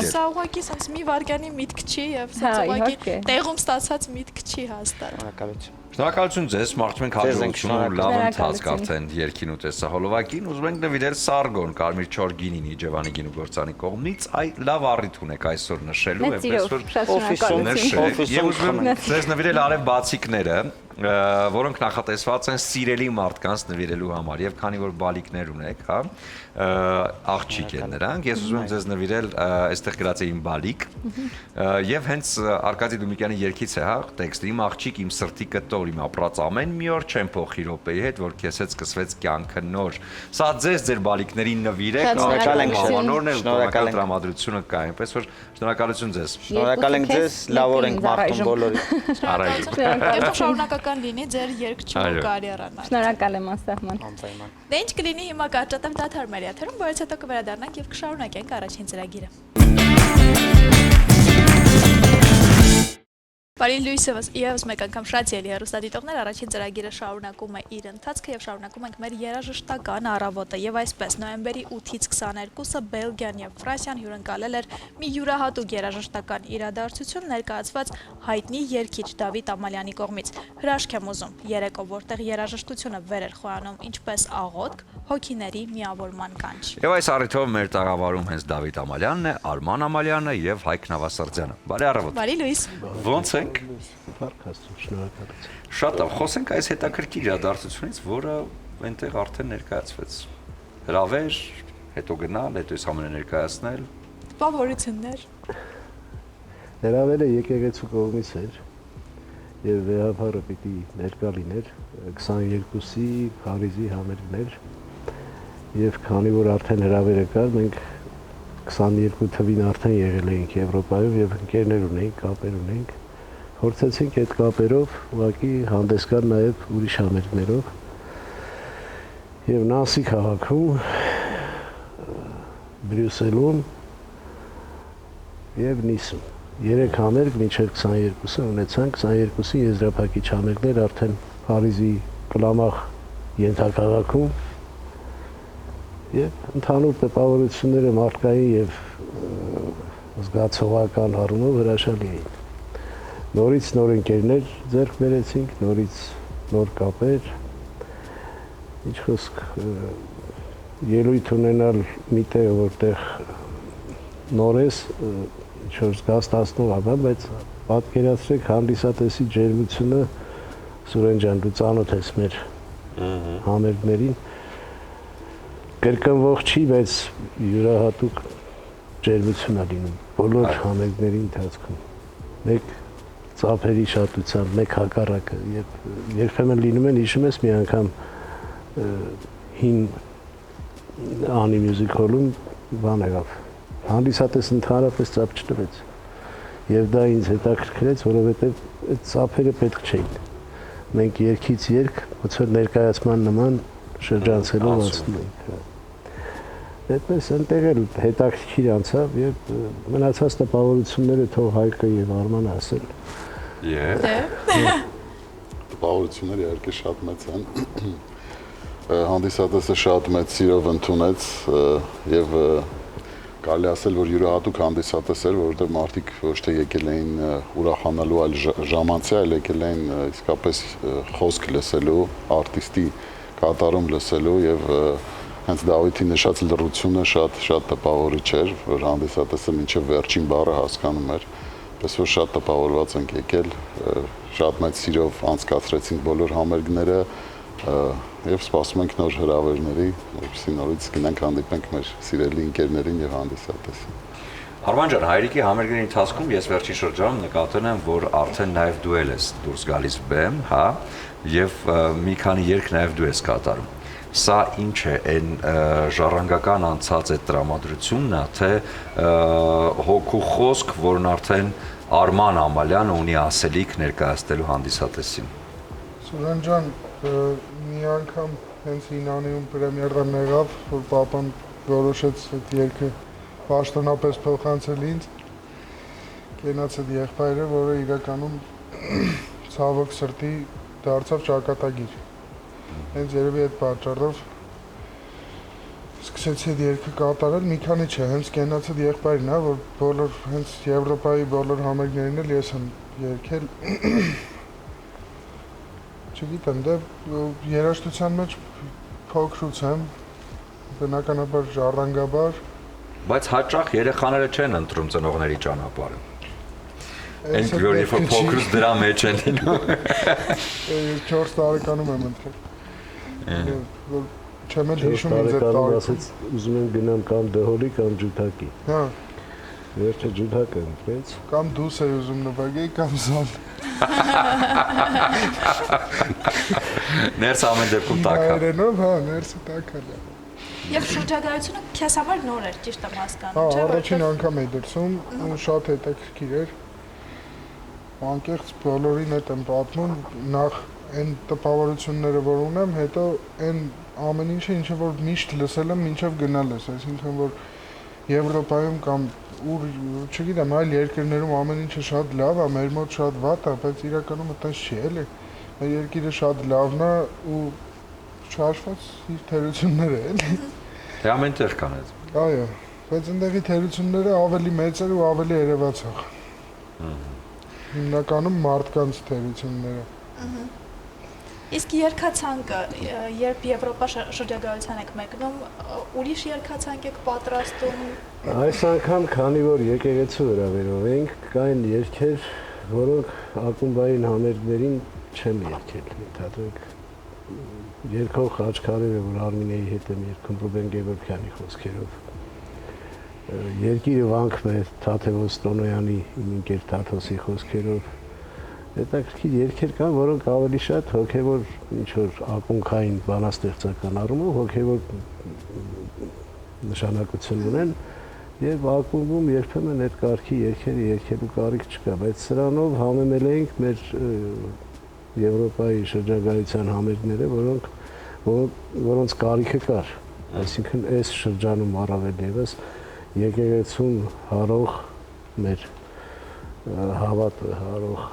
Սա ուղղակի sense մի վարկանի միտք չի եւ sense ուղղակի տեղում ստացած միտք չի հաստատ։ Շնորհակալություն։ Շնորհակալություն ձեզ, մաղթում ենք հաջողություն ու լավ ընթացք Շնորհակալություն։ արդեն երկին ու տեսահոլովակին, ուզում ենք նվիրել Սարգոն, Կարմիր Չոր գինին Իջևանի գինու գործանի կողմից, այ լավ առիթ ունեք այսօր նշելու, Մեծ իրով, շատ նշեք, շնորհակալություն։ եւ ուզում եմ ձեզ նվիրել արև բացիկները, որոնք նախատեսված են սիրելի մարդկանց նվիրելու համար եւ քանի որ բալիկներ ունեք, հա, աղջիկ են նրանք, ես ուզում եմ ձեզ նվիրել այստեղ գրած է իմ բալիկ եւ հենց Արկադի Դումիկյանի երգից է, հա, տեքստը իմ աղջիկ իմ սրտի կտոր իմ ապրած ամեն մի օր չեմ փոխի րոպեի հետ, որ քեզ հետ սկսվեց կյանքը նոր։ Սա ձեզ ձեր բալիկներին նվիրեք, շնորհակալ ենք, անորն է, շնորհակալ ենք, տրամադրությունը կա, այնպես որ շնորհակալություն ձեզ։ Շնորհակալ ենք ձեզ, լավ օր ենք մաղթում բոլորին։ Եվ շարունակական լինի ձեր երգչու կարիերան։ Շնորհակալ եմ անսահման։ Անպայման։ Դե ինչ կլինի հիմա կարճատև դադար մեր եթերում, որից հետո կվերադառնանք եւ կշարունակենք առաջին ծրագիրը։ Բարի լույսը եւս մեկ անգամ շատ ելի հեռուստադիտողներ, առաջին ծրագիրը շարունակում է իր ընթացքը եւ շարունակում ենք մեր երաժշտական առավոտը եւ այսպես նոյեմբերի 8-ից 22-ը Բելգիան եւ Ֆրանսիան հյուրընկալել էր մի յուրահատուկ երաժշտական իրադարձություն ներկայացված հայտնի երգիչ Դավիթ Ամալյանի կողմից։ Հրաշք եմ ուզում երեկո, որտեղ երաժշտությունը վեր էր խոյանում ինչպես աղոթք, հոգիների միավորման կանչ։ Եվ այս առիթով մեր տաղավարում հենց Դավիթ Ամալյանն է, Արման Ամալյանը եւ Հայկ Նավասարդյանը։ Բարի առավոտ։ Բարի լույս։ Ոնց ենք։ Շատ լավ, խոսենք այս հետաքրքիր իրադարձությունից, որը այնտեղ արդեն ներկայացվեց։ Հրավեր, հետո գնալ, հետո այս ամենը ներկայացնել։ Տպավորություններ։ Հրավերը եկեղեցու կողմից էր եւ վեհապարը պիտի ներկա լիներ 22-ի Փարիզի համերգներ եւ քանի որ արդեն հրավերը կար, մենք 22 թվին արդեն եղել էինք Եվրոպայում եւ ընկերներ ունեինք, կապեր ունեինք։ Փորձեցինք այդ կապերով ուղղակի հանդես գալ նաեւ ուրիշ համերգներով։ Եվ Նանսի քաղաքում, Բրյուսելում եւ Նիսում 3 համերգ մինչեւ 22-ը ունեցանք, 22-ի եզրափակիչ համերգներ արդեն Փարիզի Կլամախ ենթաքաղաքում եւ ընդհանուր տպավորությունները մարդկային եւ զգացողական առումով հրաշալի էին։ Նորից նոր ընկերներ ձեռք բերեցինք, նորից նոր կապեր, ինչ խոսք ելույթ ունենալ միտեղ որտեղ նորես ինչ-որ զգաստացնող աբա, բայց պատկերացրեք հանդիսատեսի ջերմությունը Սուրեն ջան, դու ծանոթ ես մեր համերգներին, կրկնվող չի, բայց յուրահատուկ ջերմություն է լինում բոլոր համերգների ընթացքում։ Մեկ ծափերի շատությամբ, մեկ հակառակը, երբեմն լինում են, հիշում ես մի անգամ հին Անի մյուզիկ հոլում բան եղավ։ Հանդիսատեսը ընդհանրապես ծափ չտվեց։ Եվ դա ինձ հետաքրքրեց, որովհետև այդ ծափերը պետք չէին։ Մենք երգից երգ, ոնց որ ներկայացման նման շրջանցելով անցնում ենք։ Այդպես այնտեղ էլ հետաքրքիր անցավ եւ մնացած տպավորությունները թող Հայկը եւ Արմանը ասեն։ Տպավորությունները իհարկե շատ մեծ են։ Հանդիսատեսը շատ մեծ սիրով ընդունեց եւ կարելի ասել, որ յուրահատուկ հանդիսատես էր, որովհետեւ մարդիկ ոչ թե եկել էին ուրախանալու, այլ ժամանցի, այլ եկել էին իսկապես խոսք լսելու, արտիստի կատարում լսելու եւ հենց Դավիթի նշած լռությունը շատ տպավորիչ էր, որ հանդիսատեսը մինչև վերջին բառը հասկանում էր, պես որ շատ տպավորված ենք եկել, շատ մեծ սիրով անցկացրեցինք բոլոր համերգները եւ սպասում ենք նոր հրավերների, որպեսզի նորից գնանք հանդիպենք մեր սիրելի ընկերներին եւ հանդիսատեսին։ Արման ջան, հայրիկի համերգների ընթացքում ես վերջին շրջանում նկատել եմ, որ արդեն նաեւ դու ես դուրս գալիս բեմ, հա, եւ մի քանի երգ նաեւ դու ես կատարում։ Սա ինչ է, այն ժառանգական անցած այդ տրամադրությունն է, թե հոգու խոսք, որն արդեն Արման Ամալյանը ունի ասելիք ներկայացնելու հանդիսատեսին։ Սուրեն ջան, մի անգամ հենց Ինանիում պրեմիերան եղավ, որ պապան որոշեց այդ երգը պաշտոնապես փոխանցել ինձ, կենաց այդ եղբայրը, որը իրականում ցավոք սրտի դարձավ ճակատագիր։ Հենց երևի այդ պատճառով սկսեցի այդ երգը կատարել, մի քանի չէ, հենց կենաց այդ եղբայրն է, որ բոլոր հենց Եվրոպայի բոլոր համերգներին էլ ես եմ երգել։ Չգիտեմ, դե երաժշտության մեջ փոքրուց եմ, բնականաբար ժառանգաբար։ Բայց հաճախ երեխաները չեն ընտրում ծնողների ճանապարհը։ Այն որ երբ որ փոքրուց դրա մեջ են լինում։ 4 տարեկանում եմ ընտրել։ Որ չեմ էլ հիշում ինձ այդ տարեկանում ուզում եմ գնամ կամ դհոլի կամ ջութակի։ Հա։ Վերջը ջութակը ընտրեց։ Կամ դուս է ուզում նվագեի կամ զոն։ Ներս ամեն դեպքում տակա։ Հայերենով, հա, ներսը տակա։ Եվ շրջագայությունը քեզ համար նոր էր, ճիշտ եմ հասկանում, չէ՞։ Հա, առաջին անգամ էի դրսում ու շատ հետաքրքիր էր։ Անկեղծ բոլորին հետ եմ պատմում, նախ այն տպավորությունները, որ ունեմ, հետո այն ամեն ինչը որ միշտ լսել եմ, մինչև գնալ ես, այսինքն որ Եվրոպայում կամ ուր, չգիտեմ, այլ երկրներում ամեն ինչը շատ լավ է, մեր մոտ շատ վատ է, բայց իրականում այդպես չի, էլի։ Մեր երկիրը շատ լավն է ու չհաշված իր թերությունները, էլի։ Դե ամեն տեղ կան այդ։ Այո, բայց այնտեղի թերությունները ավելի մեծ են ու ավելի երևացող։ Հիմնականում մարդկանց թերությունները։ Իսկ երկացանկը, երբ Եվրոպա շրջագայության եք մեկնում, ուրիշ երկացանկ եք պատրաստում։ Այս անգամ, քանի որ եկեղեցու հրավերով ենք, կային երգեր, որոնք ակումբային համերգներին չեմ երգել։ Ընդհանրենք երկող խաչքարերը, որ Արմինեի հետ եմ երգում Ռուբեն Գևորգյանի խոսքերով։ Երկիրը վանքն է Թաթևոս Տոնոյանի իմ ընկեր Թաթոսի խոսքերով։ Հետաքրքիր երգեր կան, որոնք ավելի շատ հոգևոր ինչ-որ ակունքային բանաստեղծական առումով հոգևոր նշանակություն ունեն եւ ակումբում երբեմն այդ կարգի երգերը երգելու կարիք չկա, բայց սրանով համեմել էինք մեր Եվրոպայի շրջագայության համերգները, որոնց կարիքը կար, այսինքն այս շրջանում առավել եւս եկեղեցում հարող մեր հավատը հարող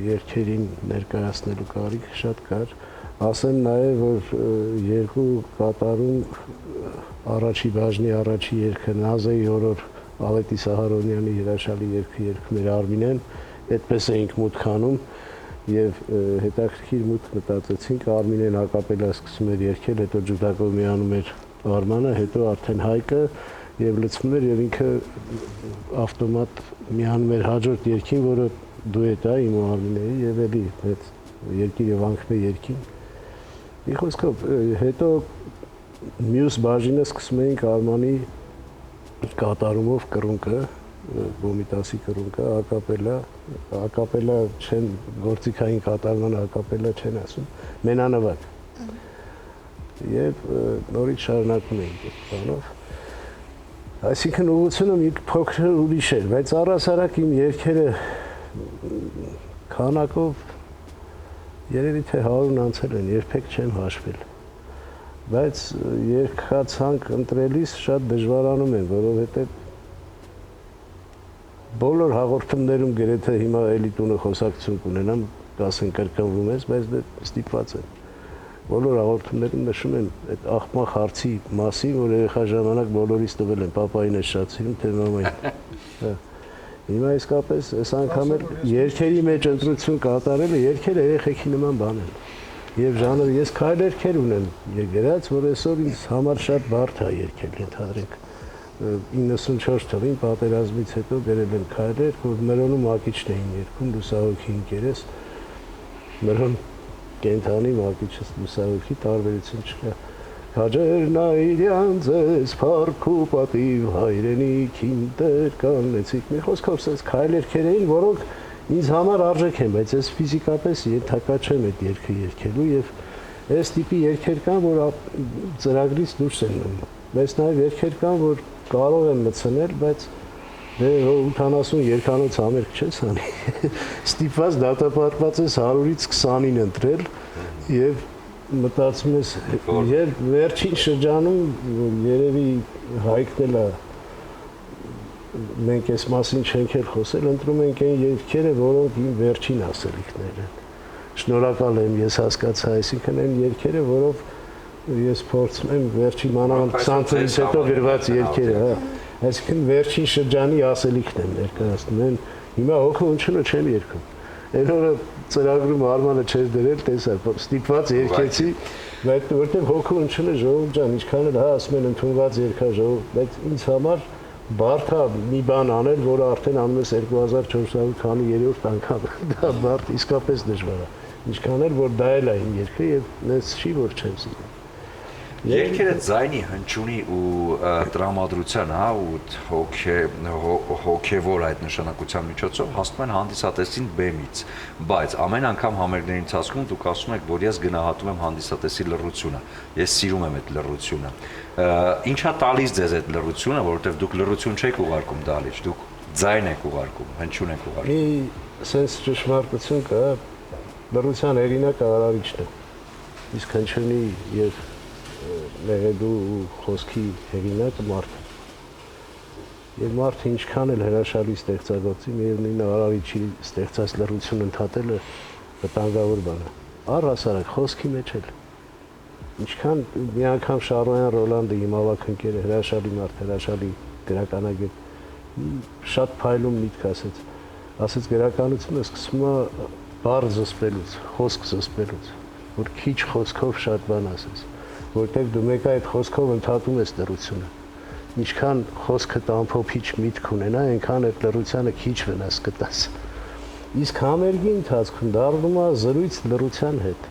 երգերին ներկայացնելու կարիք շատ կար։ Ասեմ նաև, որ երկու կատարում առաջի բաժնի առաջի երգը Նազեի օրոր Ավետի Սահարոնյանի հրաշալի երգը երգում էր Արմինեն, այդպես էինք մուտք անում եւ հետաքրքիր մուտք մտածեցինք Արմինեն ակապելա սկսում էր երգել, հետո ջութակով միանում էր Արմանը, հետո արդեն Հայկը եւ լցվում էր եւ ինքը ավտոմատ միանում էր հաջորդ երգին, որը դուետ է իմ ու Արմինեի եւ էլի այդ երկիրը վանքն է երգին։ Մի խոսքով հետո մյուս բաժինը սկսում էինք Արմանի կատարումով կռունկը, Գոմիտասի կռունկը, ակապելա չեն գործիքային կատարման ակապելա չեն ասում, մենանվագ։ Եվ նորից շարունակում էինք այդ բանով։ Այսինքն ուղղությունը մի փոքր ուրիշ էր, բայց առհասարակ իմ երգերը քանակով երևի թե 100-ն անցել են, երբեք չեմ հաշվել։ Բայց երկացանք ընտրելիս շատ դժվարանում եմ, որովհետև բոլոր հաղորդումներում գրեթե հիմա էլի տունը խոսակցություն կունենամ, կասեն կրկնվում ես, բայց դե ստիպված եմ։ Բոլոր հաղորդումներում նշում եմ այդ աղբման հարցի մասին, որ երեխա ժամանակ բոլորից տվել են, պապային է շատ սիրում, թե մամային։ Հիմա իսկապես այս անգամ էլ երգերի մեջ ընտրություն կատարելը երգերը երեխեքի նման բան են։ Եվ ժանր ես քայլ երգեր ունեմ եկեղեցի, որ այսօր ինձ համար շատ բարդ է երգել, ընդհանրենք 94 թվականին պատերազմից հետո գրել եմ քայլեր, որ Մերոնում Ակիչն էին երգում, լուսահոգի ինքերես, Մերոն կենթանի Ակիչս լուսահոգի տարբերություն չկա։ Քաջերն այրյան ձեզ փառք ու պատիվ հայրենիքին դեր կանեցիք։ Մի խոսքով սենց քայլերքեր էին, որոնք ինձ համար արժեք են, բայց ես ֆիզիկապես ենթակա չեմ այդ երգը երգելու եւ այս տիպի երգեր կան, որ ծրագրից դուրս են մնում։ Բայց նաեւ երգեր կան, որ կարող եմ մտցնել, բայց դե 80 երգանոց համերգ չես անի։ Ստիպված դատապարտված ես 100-ից 20-ին ընտրել եւ մտածում ես, երբ վերջին շրջանում երևի Հայկն է, մենք այս մասին չենք էլ խոսել, ընտրում ենք այն երգերը, որոնք իմ վերջին ասելիքներն են։ Շնորհակալ եմ, ես հասկացա, այսինքն այն երգերը, որով ես փորձում եմ վերջին մանավանդ 20 տարուց հետո գրված երգերը, հա, այսինքն վերջին շրջանի ասելիքն եմ ներկայացնում, հիմա հոգու ընչունը չեմ երգում։ Այն օրը ծրագրում Արմանը չէր դրել, տեսա, ստիպված երգեցի, բայց որտեղ հոգու ընչունը ժողովուրդ ջան, ինչքան էլ հա ասում են ընդունված երգա ժողովուրդ, բայց ինձ համար բարդ է մի բան անել, որը արդեն անում ես 2400 քանի երրորդ անգամ։ Դա բարդ իսկապես դժվար է։ Ինչքան էլ որ դա էլ է իմ երգը եւ նենց չի որ չեմ սիրում։ Երկերը ձայնի հնչյունի ու տրամադրության, հա, ու հոգևոր այդ նշանակության միջոցով հասնում են հանդիսատեսին բեմից, բայց ամեն անգամ համերգների ընթացքում դուք ասում եք, որ ես գնահատում եմ հանդիսատեսի լռությունը, ես սիրում եմ այդ լռությունը։ Ինչա տալիս ձեզ այդ լռությունը, որովհետև դուք լռություն չեք ուղարկում դալիճ, դուք ձայն եք ուղարկում, հնչյուն եք ուղարկում։ Սենց ճշմարտություն կա, լռության հեղինակը Արարիչն է, իսկ հնչյունի եւ մեղեդու ու խոսքի հեղինակը մարդը։ Եվ մարդը ինչքան էլ հրաշալի ստեղծագործի, միևնույն Արարիչի ստեղծած լռություն ընդհատելը վտանգավոր բան է։ Առհասարակ խոսքի մեջ էլ։ Ինչքան մի անգամ Շարոյան Ռոլանդը իմ ավակ ընկերը հրաշալի մարդ, հրաշալի գրականագետ, շատ փայլում միտք ասեց գրականությունը սկսում է բառ զսպելուց, խոսք զսպելուց, որ քիչ խոսքով շատ բան ասես, որտեղ դու մեկ այդ խոսքով ընդհատում ես լռությունը։ Ինչքան խոսքդ ամփոփիչ միտք ունենա, այնքան այդ լռությանը քիչ վնաս կտաս։ Իսկ համերգի ընթացքում դառնում է զրույց լռության հետ։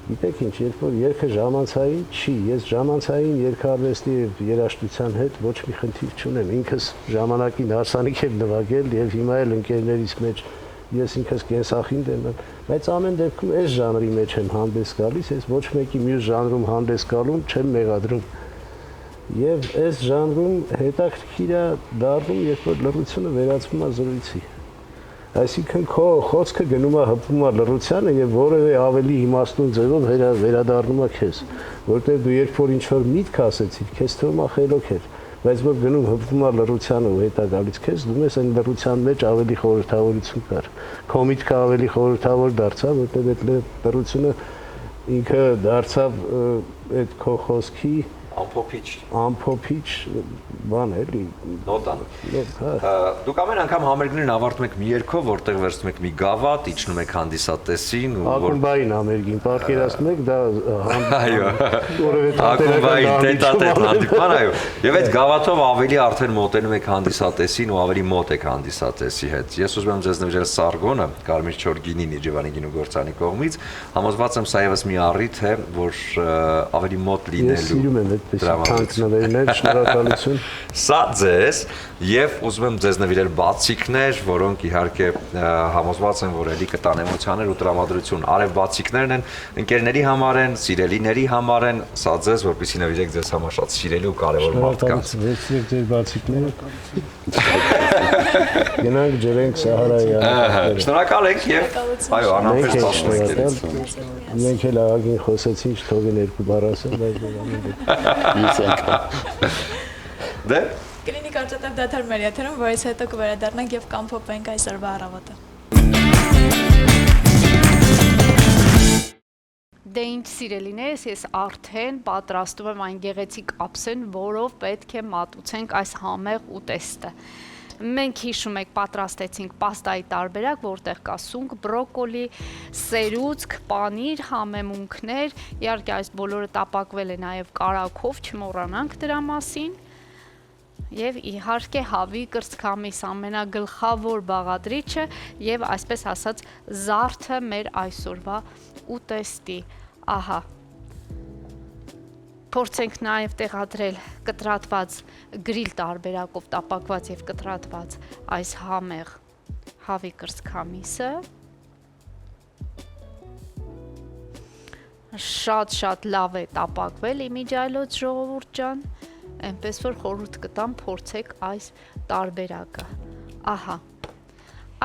Գիտեք ինչ, երբ որ երգը ժամանցային չի, ես ժամանցային երգարվեստի եւ երաժշտության հետ ոչ մի խնդիր չունեմ։ Ինքս ժամանակին հարսանիք եմ նվագել եւ հիմա էլ ընկերներից մեջ ես ինքս կենսախինդ եմ, բայց ամեն դեպքում այս ժանրի մեջ եմ հանդես գալիս, ես ոչ մեկի մյուս ժանրում հանդես գալուն չեմ մեղադրում։ Եվ այս ժանրում հետաքրքիր է դառնում, երբ որ լռությունը վերածվում է զրույցի։ Այսինքն քո խոսքը գնում է հպվում է լռությանը եւ որևէ ավելի իմաստուն ձևով վերադառնում է քեզ, որտեղ դու երբ որ ինչ-որ միտք ասեցիր, քեզ թվում է խելոք էր, բայց որ գնում հպվում է լռությանը ու հետա գալիս քեզ, դու ես այն լռության մեջ ավելի խորհրդավորություն կար։ Քո միտքը ավելի խորհրդավոր դարձավ, որտեղ այդ լռությունը ինքը դարձավ այդ քո խոսքի ամփոփիչ բան էլի նոտան։ Դուք ամեն անգամ համերգներն ավարտում եք մի երգով, որտեղ վերցնում եք մի գավաթ, իջնում եք հանդիսատեսին ու ակումբային համերգին, պատկերացնում եք դա այո, ակումբային տետատետ հանդիպման, այո։ Եվ այդ գավաթով ավելի արդեն մոտենում եք հանդիսատեսին ու ավելի մոտ եք հանդիսատեսի հետ։ Ես ուզում եմ ձեզ նվիրել Սարգոնը, Կարմիր Չորգինին Իջևանի գինու գործարանի կողմից, համոզված եմ սա եւս մի առիթ է, որ ավելի մոտ լինելու Թանկնվերներ, շնորհակալություն։ Սա ձեզ եւ ուզում եմ ձեզ նվիրել բացիկներ, որոնք իհարկե համոզված են, որ ելի կտան էմոցիաներ ու տրամադրություն։ Արև բացիկներն են, ընկերների համար են, սիրելիների համար են, սա ձեզ, որպեսզի նվիրեք ձեզ համար շատ սիրելի ու կարևոր մարդկանց։ Վերցրեք ձեր բացիկները։ Գնանք ջրենք Սահարայի։ Շնորհակալ ենք եւ այո, անհամբեր սպասում։ Մենք էլ աղագին խոսեցինք, թողին երկու բառ ասել, բայց Դե Կլինի կարճատև դադար մեր եթերում, որից հետո կվերադառնանք եւ կամփոփենք այսօրվա առավոտը։ Դե ինչ սիրելիներս, ես արդեն պատրաստում եմ այն գեղեցիկ ափսեն, որով պետք է մատուցենք այս համեղ ուտեստը։ Մենք հիշում եք պատրաստեցինք պաստայի տարբերակ, որտեղ կա սունկ, բրոկոլի, սերուցք, պանիր, համեմունքներ, իհարկե այս բոլորը տապակվել է նաև կարագով, չմոռանանք դրա մասին։ Եվ իհարկե հավի կրծքամիս ամենագլխավոր բաղադրիչը եւ այսպես ասած զարդը մեր այսօրվա ուտեստի։ Ահա փորձենք նաև տեղադրել կտրատված գրիլ տարբերակով տապակված եւ կտրատված այս համեղ հավի կրծքամիսը։ Շատ լավ է տապակվել իմիջայլոց ժողովուրդ ջան, այնպես որ խորհուրդ կտամ փորձեք այս տարբերակը։ Ահա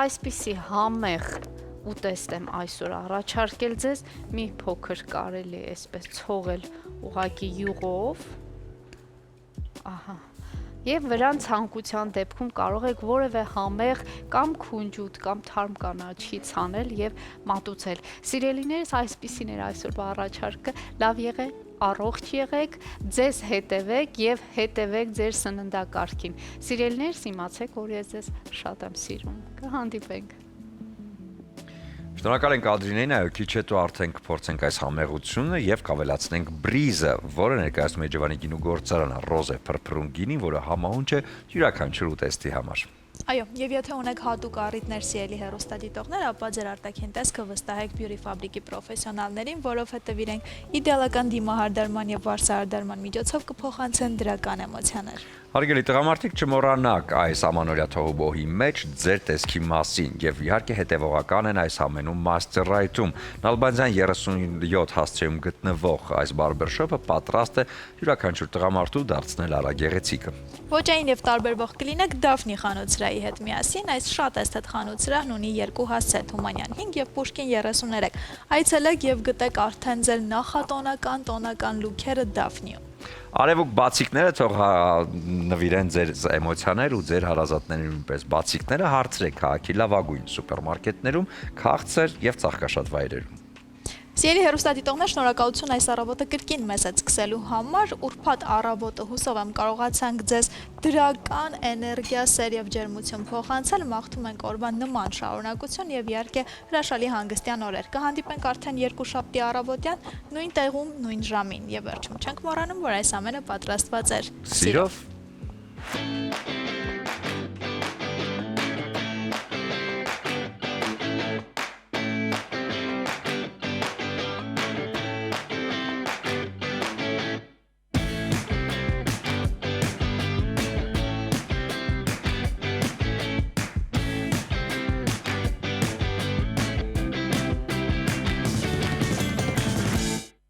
այսպիսի համեղ ուտեստ եմ այսօր առաջարկել ձեզ, մի փոքր կարելի է այսպես ցողել ուղակի յուղով, ահա, եւ վրան ցանկության դեպքում կարող եք որևէ համեղ կամ քունջուտ կամ թարմ կանաչի ցանել եւ մատուցել։ Սիրելիներս, այսպիսին էր այսօրվա առաջարկը, լավ եղեք, առողջ եղեք, ձեզ հետևեք եւ հետևեք ձեր սննդակարգին։ Սիրելիներս, իմացեք, որ ես ձեզ շատ եմ սիրում։ Կհանդիպենք։ Շնորհակալ ենք Ադրինեին, այո, քիչ հետո արդեն կփորձենք այս համեղությունը եւ կավելացնենք բրիզը, որը ներկայացնում է Ջևանի գինու գործարանը, ռոզե փրփրուն գինին, որը համահունչ է յուրաքանչյուր ուտեստի համար։ Այո, եւ եթե ունեք հատուկ առիթներ սիրելի հեռուստադիտողներ, ապա ձեր արտաքին տեսքը վստահեք Beauty Fabric-ի պրոֆեսիոնալներին, որովհետեւ իրենք իդեալական դիմահարդարման եւ վարսահարդարման միջոցով կփոխանցեն դրական էմոցիաներ։ Հարգելի տղամարդիկ, չմոռանաք այս ամանորյա թողուբոհի մեջ ձեր տեսքի մասին եւ իհարկե հետեւողական են այս ամենում Master-Right-ում։ Նալբանդյան 37 հասցեում գտնվող այս բարբերշոփը պատրաստ է յուրաքանչյուր տղամարդու դարձնել արագեղեցիկը։ Ոճային եւ տարբերվող կլինեք Դաֆնի խանութսրահի հետ միասին, այս շատ էսթետ խանութսրահն ունի 2 հասցե Թումանյան 5 եւ Պուշկին 33։ Այցելեք եւ գտեք արդեն ձեր նախատոնական լուքերը Դաֆնիում։ Արևուկ բացիկները թող նվիրեն ձեր էմոցիաներ ու ձեր հարազատների նույնպես բացիկները հարցրեք քաղաքի լավագույն սուպերմարկետներում, քաղցր եւ ծաղկաշատ վայրերում։ Սիրելի հեռուստադիտողներ, շնորհակալություն այս առավոտը կրկին մեզ հետ սկսելու համար։ Ուրբաթ առավոտը հուսով եմ կարողացանք ձեզ դրական էներգիա, սեր եւ ջերմություն փոխանցել։ Մաղթում ենք օրվա նման շարունակություն եւ իհարկե հրաշալի հանգստյան օրեր։ Կհանդիպենք արդեն երկուշաբթի առավոտյան նույն տեղում, նույն ժամին եւ վերջում չենք մոռանում, որ այս ամենը պատրաստված էր սիրով։